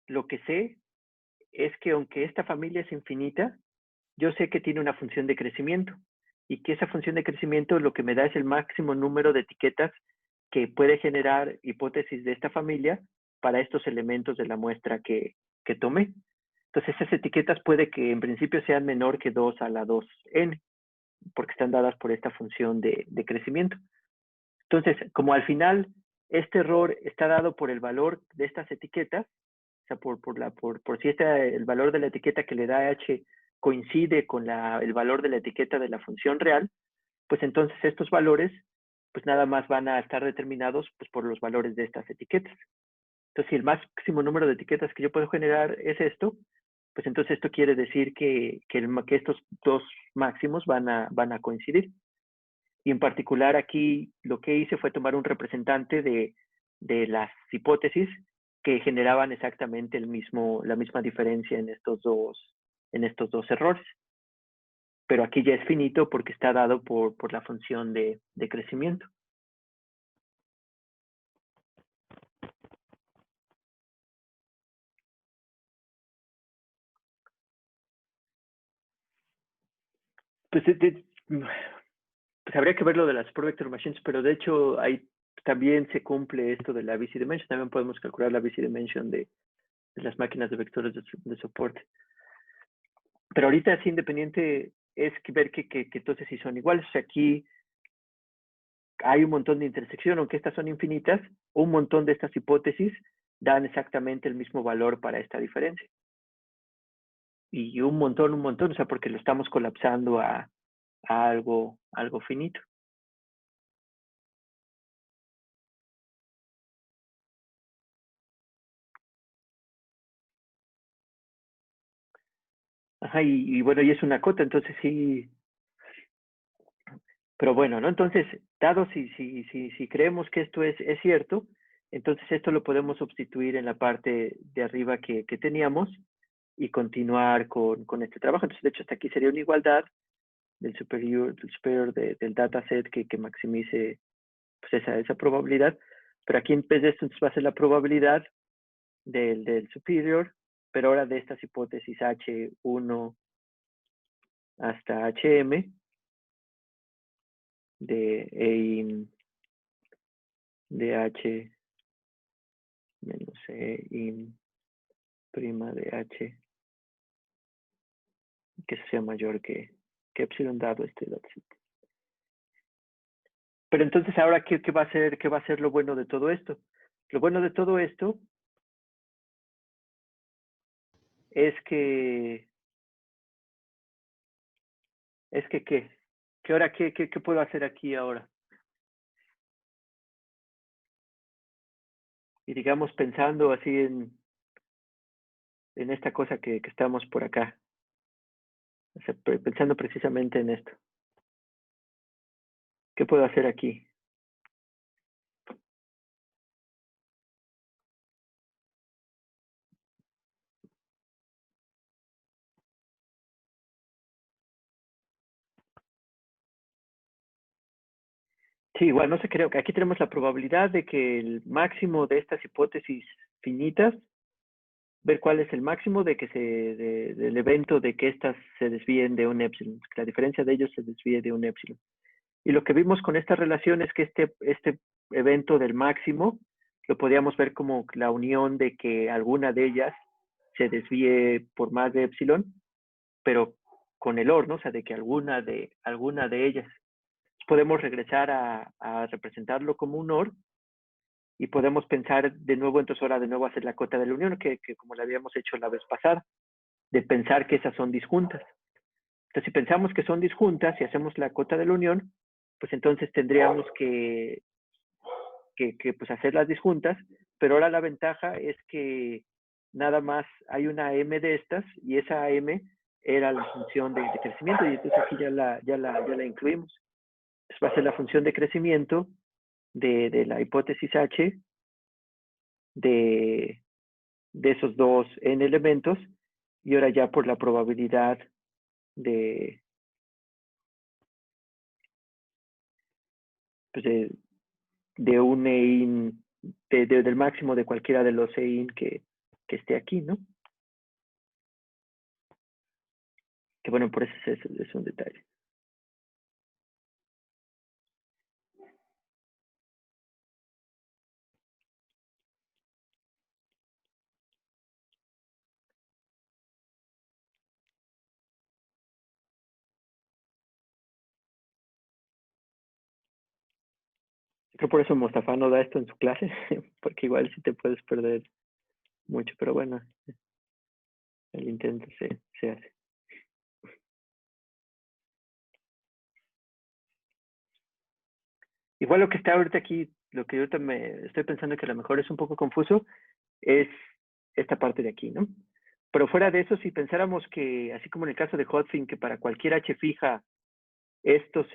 lo que sé es que aunque esta familia es infinita, yo sé que tiene una función de crecimiento y que esa función de crecimiento lo que me da es el máximo número de etiquetas que puede generar hipótesis de esta familia para estos elementos de la muestra que tomé. Entonces, esas etiquetas puede que en principio sean menor que 2 a la 2n, porque están dadas por esta función de crecimiento. Entonces, como al final este error está dado por el valor de estas etiquetas, o sea, por si el valor de la etiqueta que le da h coincide con el valor de la etiqueta de la función real, pues entonces estos valores pues nada más van a estar determinados pues, por los valores de estas etiquetas. Entonces, si el máximo número de etiquetas que yo puedo generar es esto, pues entonces esto quiere decir que estos dos máximos van a coincidir. Y en particular aquí lo que hice fue tomar un representante de las hipótesis que generaban exactamente la misma diferencia en estos dos errores. Pero aquí ya es finito porque está dado por la función de crecimiento. Pues, pues habría que ver lo de las Pro Vector Machines, pero de hecho ahí también se cumple esto de la BC Dimension. También podemos calcular la BC Dimension de las máquinas de vectores de soporte. Pero ahorita es independiente, es ver que entonces sí son iguales. O sea, aquí hay un montón de intersección, aunque estas son infinitas, un montón de estas hipótesis dan exactamente el mismo valor para esta diferencia. Y un montón, o sea, porque lo estamos colapsando a algo finito. Ajá, y bueno, y es una cota, entonces sí. Pero bueno, ¿no? Entonces, dado si creemos que esto es cierto, entonces esto lo podemos sustituir en la parte de arriba que teníamos y continuar con este trabajo. Entonces, de hecho, hasta aquí sería una igualdad del superior del dataset que maximice pues, esa probabilidad. Pero aquí en vez de esto, entonces va a ser la probabilidad del superior, pero ahora de estas hipótesis H1 hasta HM de E in de H menos E in prima de H que eso sea mayor que epsilon dado este dataset. Pero entonces ahora, ¿qué va a ser lo bueno de todo esto? Lo bueno de todo esto es que ¿qué? ¿Qué ahora qué puedo hacer aquí ahora? Y digamos pensando así en esta cosa que estamos por acá. O sea, pensando precisamente en esto. ¿Qué puedo hacer aquí? Sí, igual, no sé, creo que aquí tenemos la probabilidad de que el máximo de estas hipótesis finitas, ver cuál es el máximo de que del evento de que estas se desvíen de un epsilon, que la diferencia de ellos se desvíe de un epsilon. Y lo que vimos con esta relación es que este evento del máximo lo podíamos ver como la unión de que alguna de ellas se desvíe por más de epsilon, pero con el OR, ¿no? O sea, de que alguna de ellas. Podemos regresar a representarlo como un OR y podemos pensar de nuevo, entonces ahora de nuevo hacer la cota de la unión, que como la habíamos hecho la vez pasada, de pensar que esas son disjuntas. Entonces, si pensamos que son disjuntas y hacemos la cota de la unión, pues entonces tendríamos que pues hacer las disjuntas, pero ahora la ventaja es que nada más hay una m de estas y esa m era la función de crecimiento y entonces aquí ya la incluimos. Entonces va a ser la función de crecimiento de la hipótesis H de esos dos n elementos y ahora ya por la probabilidad de, pues de un EIN, del máximo de cualquiera de los EIN que esté aquí, ¿no? Que bueno, por eso es un detalle. Creo por eso Mostafa no da esto en su clase, porque igual sí te puedes perder mucho, pero bueno, el intento se hace. Igual lo que está ahorita aquí, lo que ahorita me estoy pensando que a lo mejor es un poco confuso, es esta parte de aquí, ¿no? Pero fuera de eso, si pensáramos que, así como en el caso de Hodgkin, que para cualquier H fija, esto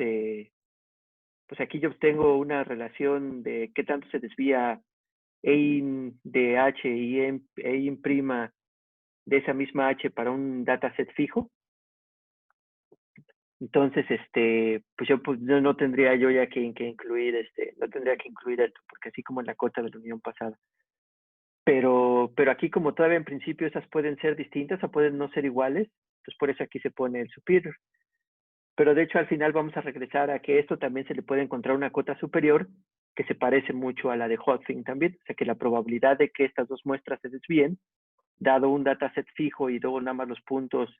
pues aquí yo obtengo una relación de qué tanto se desvía EIN de H y EIN prima de esa misma H para un dataset fijo. Entonces, pues yo no tendría yo ya que incluir, no tendría que incluir esto, porque así como en la cota de la unión pasada. Pero aquí como todavía en principio esas pueden ser distintas o pueden no ser iguales, pues por eso aquí se pone el superior. Pero de hecho al final vamos a regresar a que esto también se le puede encontrar una cota superior que se parece mucho a la de Hodgkin también. O sea que la probabilidad de que estas dos muestras se desvíen, dado un dataset fijo y luego nada más los puntos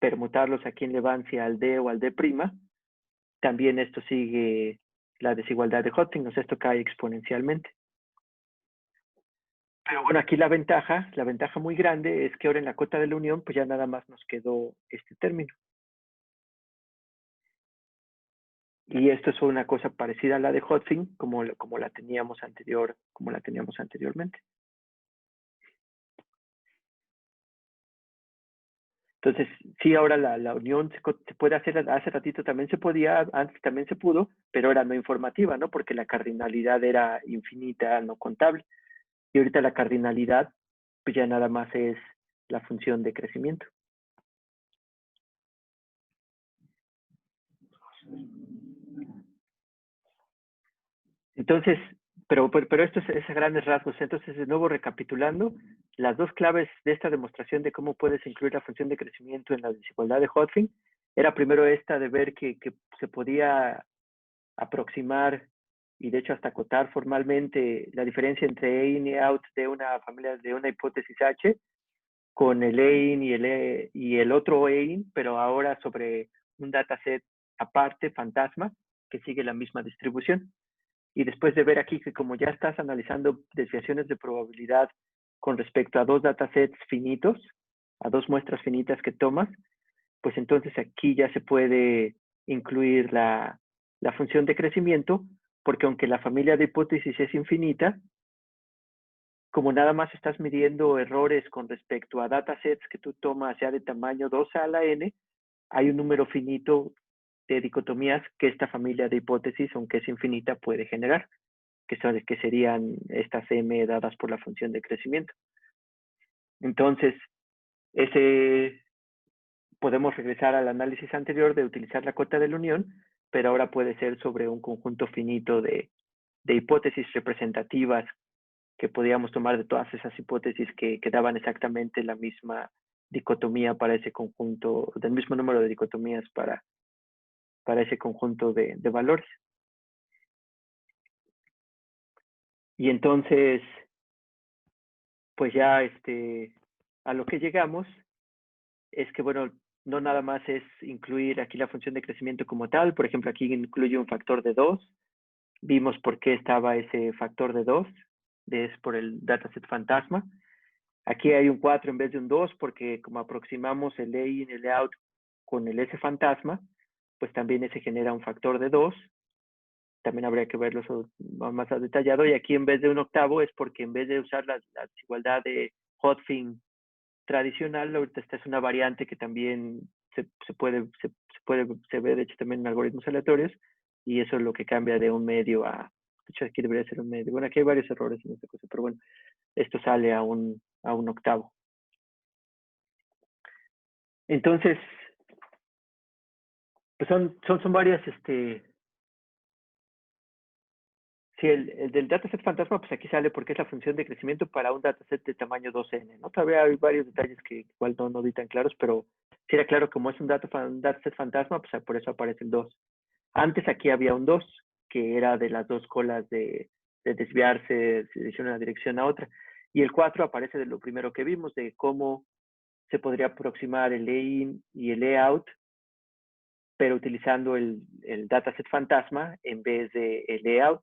permutarlos aquí en Levancia al D o al D', también esto sigue la desigualdad de Hodgkin, o sea, esto cae exponencialmente. Pero bueno, aquí la ventaja muy grande es que ahora en la cota de la unión, pues ya nada más nos quedó este término. Y esto es una cosa parecida a la de Hodgkin, como la teníamos anteriormente. Entonces, sí, ahora la unión se puede hacer, hace ratito también se podía, antes también se pudo, pero era no informativa, ¿no? Porque la cardinalidad era infinita, no contable. Y ahorita la cardinalidad, pues ya nada más es la función de crecimiento. Entonces, pero esto es a grandes rasgos. Entonces, de nuevo recapitulando, las dos claves de esta demostración de cómo puedes incluir la función de crecimiento en la desigualdad de Hodgkin, era primero esta de ver que se podía aproximar y de hecho hasta acotar formalmente la diferencia entre in y out de una familia, de una hipótesis H, con el EIN y el otro EIN, pero ahora sobre un dataset aparte, fantasma, que sigue la misma distribución. Y después de ver aquí que como ya estás analizando desviaciones de probabilidad con respecto a dos datasets finitos, a dos muestras finitas que tomas, pues entonces aquí ya se puede incluir la función de crecimiento, porque aunque la familia de hipótesis es infinita, como nada más estás midiendo errores con respecto a datasets que tú tomas ya de tamaño 2 a la n, hay un número finito de dicotomías que esta familia de hipótesis, aunque es infinita, puede generar, que serían estas m dadas por la función de crecimiento. Entonces, podemos regresar al análisis anterior de utilizar la cota de la unión, pero ahora puede ser sobre un conjunto finito de hipótesis representativas que podíamos tomar de todas esas hipótesis que daban exactamente la misma dicotomía para ese conjunto, del mismo número de dicotomías para ese conjunto de valores. Y entonces, pues ya a lo que llegamos es que, bueno, no nada más es incluir aquí la función de crecimiento como tal. Por ejemplo, aquí incluye un factor de 2. Vimos por qué estaba ese factor de 2, es por el dataset fantasma. Aquí hay un 4 en vez de un 2 porque como aproximamos el EIN y el out con el S fantasma, pues también ese genera un factor de 2. También habría que verlo más detallado. Y aquí en vez de un octavo es porque en vez de usar la desigualdad de Hodgkin tradicional, ahorita esta es una variante que también se ve de hecho también en algoritmos aleatorios, y eso es lo que cambia de un medio a, de hecho aquí debería ser un medio. Bueno, aquí hay varios errores en esta cosa, pero bueno, esto sale a un octavo. Entonces, pues son varias, sí, el del dataset fantasma, pues aquí sale porque es la función de crecimiento para un dataset de tamaño 2n, ¿no? Todavía hay varios detalles que igual no vi tan claros, pero sí era claro, como es un dataset fantasma, pues por eso aparece el 2. Antes aquí había un 2, que era de las dos colas de desviarse de una dirección a otra. Y el 4 aparece de lo primero que vimos, de cómo se podría aproximar el EIN y el EOUT, pero utilizando el dataset fantasma en vez de el EOUT,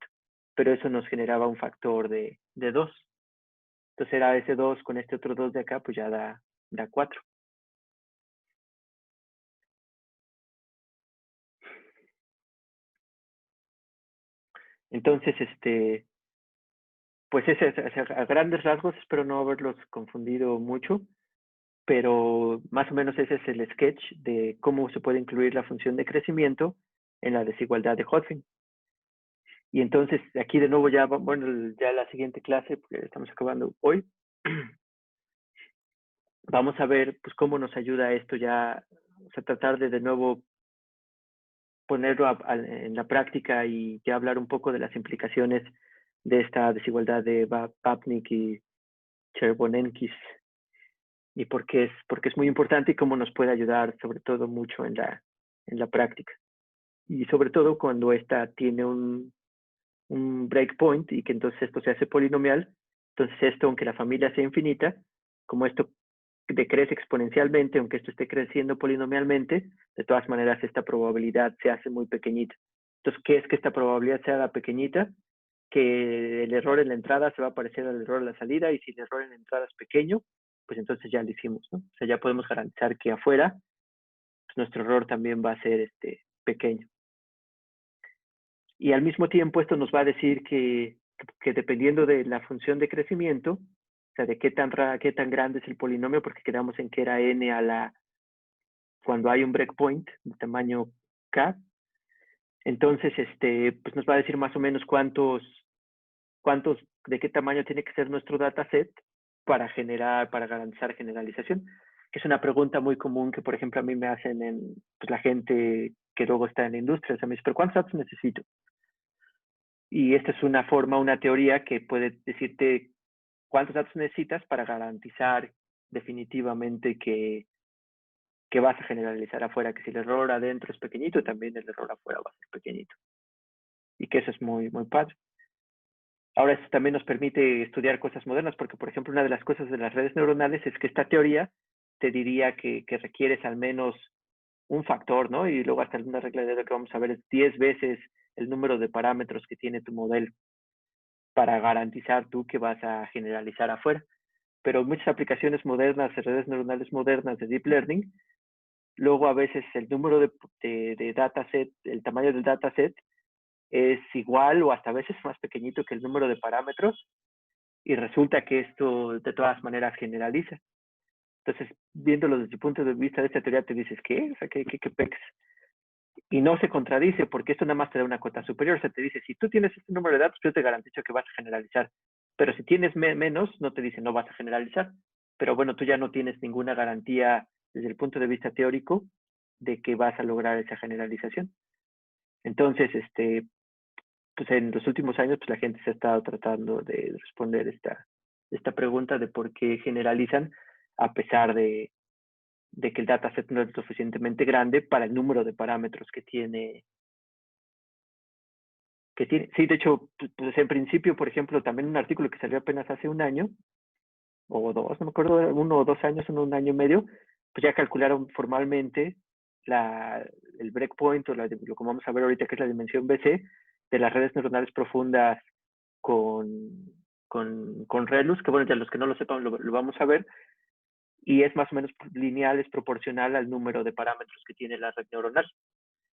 pero eso nos generaba un factor de 2. Entonces era ese 2 con este otro 2 de acá, pues ya da 4. Entonces, pues a grandes rasgos, espero no haberlos confundido mucho, pero más o menos ese es el sketch de cómo se puede incluir la función de crecimiento en la desigualdad de Hodgkin. Y entonces aquí de nuevo ya, bueno, ya la siguiente clase, porque estamos acabando hoy, vamos a ver pues cómo nos ayuda esto ya, o sea, tratar de nuevo ponerlo en la práctica y ya hablar un poco de las implicaciones de esta desigualdad de Vapnik y Chervonenkis y por qué es muy importante y cómo nos puede ayudar sobre todo mucho en la práctica. Y sobre todo cuando esta tiene un breakpoint y que entonces esto se hace polinomial, entonces esto, aunque la familia sea infinita, como esto decrece exponencialmente, aunque esto esté creciendo polinomialmente, de todas maneras esta probabilidad se hace muy pequeñita. Entonces, ¿qué es que esta probabilidad sea pequeñita? Que el error en la entrada se va a parecer al error en la salida, y si el error en la entrada es pequeño, pues entonces ya lo hicimos, ¿no? O sea, ya podemos garantizar que afuera pues nuestro error también va a ser pequeño. Y al mismo tiempo esto nos va a decir que dependiendo de la función de crecimiento, o sea, de qué tan grande es el polinomio, porque quedamos en que era n cuando hay un breakpoint de tamaño k, entonces pues nos va a decir más o menos de qué tamaño tiene que ser nuestro dataset para garantizar generalización, que es una pregunta muy común que, por ejemplo, a mí me hacen pues, la gente que luego está en la industria. O sea, me dice, ¿pero cuántos datos necesito? Y esta es una teoría que puede decirte cuántos datos necesitas para garantizar definitivamente que vas a generalizar afuera, que si el error adentro es pequeñito, también el error afuera va a ser pequeñito. Y que eso es muy, muy padre. Ahora, esto también nos permite estudiar cosas modernas, porque, por ejemplo, una de las cosas de las redes neuronales es que esta teoría te diría que requieres al menos un factor, ¿no? Y luego hasta alguna regla de lo que vamos a ver es 10 veces el número de parámetros que tiene tu modelo para garantizar tú que vas a generalizar afuera. Pero muchas aplicaciones modernas, redes neuronales modernas de Deep Learning, luego a veces el número de dataset, el tamaño del dataset es igual o hasta a veces más pequeñito que el número de parámetros y resulta que esto de todas maneras generaliza. Entonces, viéndolo desde el punto de vista de esta teoría, te dices, ¿qué? O sea, ¿qué pex? Y no se contradice porque esto nada más te da una cota superior. O sea, te dice, si tú tienes este número de datos, yo te garantizo que vas a generalizar. Pero si tienes menos, no te dice, no vas a generalizar. Pero bueno, tú ya no tienes ninguna garantía desde el punto de vista teórico de que vas a lograr esa generalización. Entonces, pues en los últimos años, pues la gente se ha estado tratando de responder esta pregunta de por qué generalizan a pesar de que el dataset no es lo suficientemente grande para el número de parámetros que tiene. Sí, de hecho, pues en principio, por ejemplo, también un artículo que salió apenas hace un año, o dos, no me acuerdo, 1 o 2 años, 1 año y medio, pues ya calcularon formalmente el breakpoint o lo que vamos a ver ahorita, que es la dimensión BC, de las redes neuronales profundas con, con ReLUs, que bueno, ya los que no lo sepan lo vamos a ver, y es más o menos lineal, es proporcional al número de parámetros que tiene la red neuronal.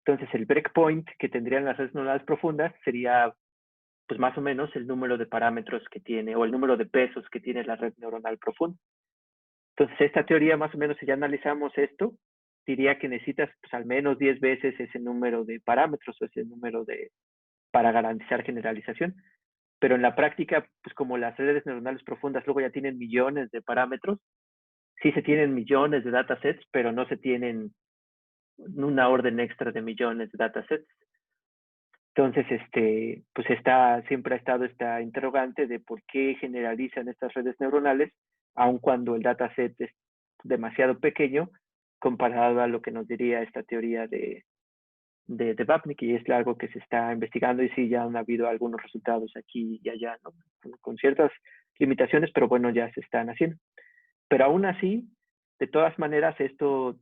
Entonces, el breakpoint que tendrían las redes neuronales profundas sería, pues más o menos, el número de parámetros que tiene o el número de pesos que tiene la red neuronal profunda. Entonces, esta teoría, más o menos, si ya analizamos esto, diría que necesitas pues, al menos 10 veces ese número de parámetros o ese número para garantizar generalización. Pero en la práctica, pues como las redes neuronales profundas luego ya tienen millones de parámetros, sí se tienen millones de datasets, pero no se tienen una orden extra de millones de datasets. Entonces, pues siempre ha estado esta interrogante de por qué generalizan estas redes neuronales, aun cuando el dataset es demasiado pequeño comparado a lo que nos diría esta teoría de Vapnik, y es algo que se está investigando y sí, ya han habido algunos resultados aquí y allá, ¿no? Con ciertas limitaciones, pero bueno, ya se están haciendo. Pero aún así, de todas maneras, esto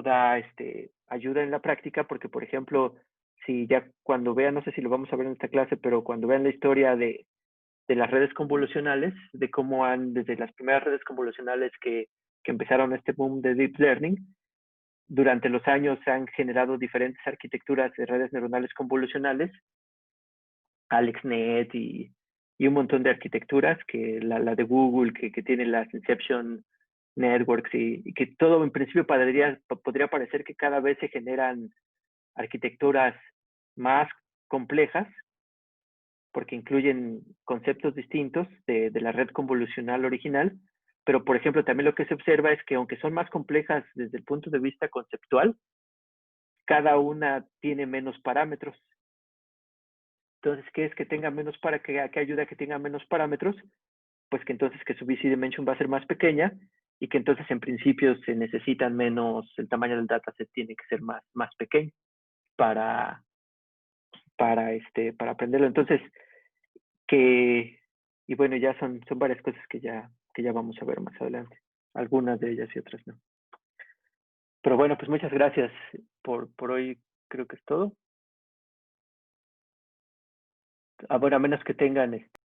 da ayuda en la práctica porque, por ejemplo, si ya cuando vean, no sé si lo vamos a ver en esta clase, pero cuando vean la historia de las redes convolucionales, de cómo desde las primeras redes convolucionales que empezaron este boom de Deep Learning, durante los años se han generado diferentes arquitecturas de redes neuronales convolucionales, AlexNet y un montón de arquitecturas, que la de Google, que tiene las Inception Networks y que todo en principio podría parecer que cada vez se generan arquitecturas más complejas porque incluyen conceptos distintos de la red convolucional original, pero por ejemplo también lo que se observa es que aunque son más complejas desde el punto de vista conceptual, cada una tiene menos parámetros. Entonces, ¿qué es que tenga menos qué ayuda a que tenga menos parámetros? Pues que entonces que su BC dimension va a ser más pequeña y que entonces en principio se necesitan menos, el tamaño del dataset tiene que ser más pequeño para aprenderlo. Entonces, y bueno, ya son varias cosas que ya vamos a ver más adelante. Algunas de ellas y otras no. Pero bueno, pues muchas gracias por hoy, creo que es todo. Bueno, a menos que tengan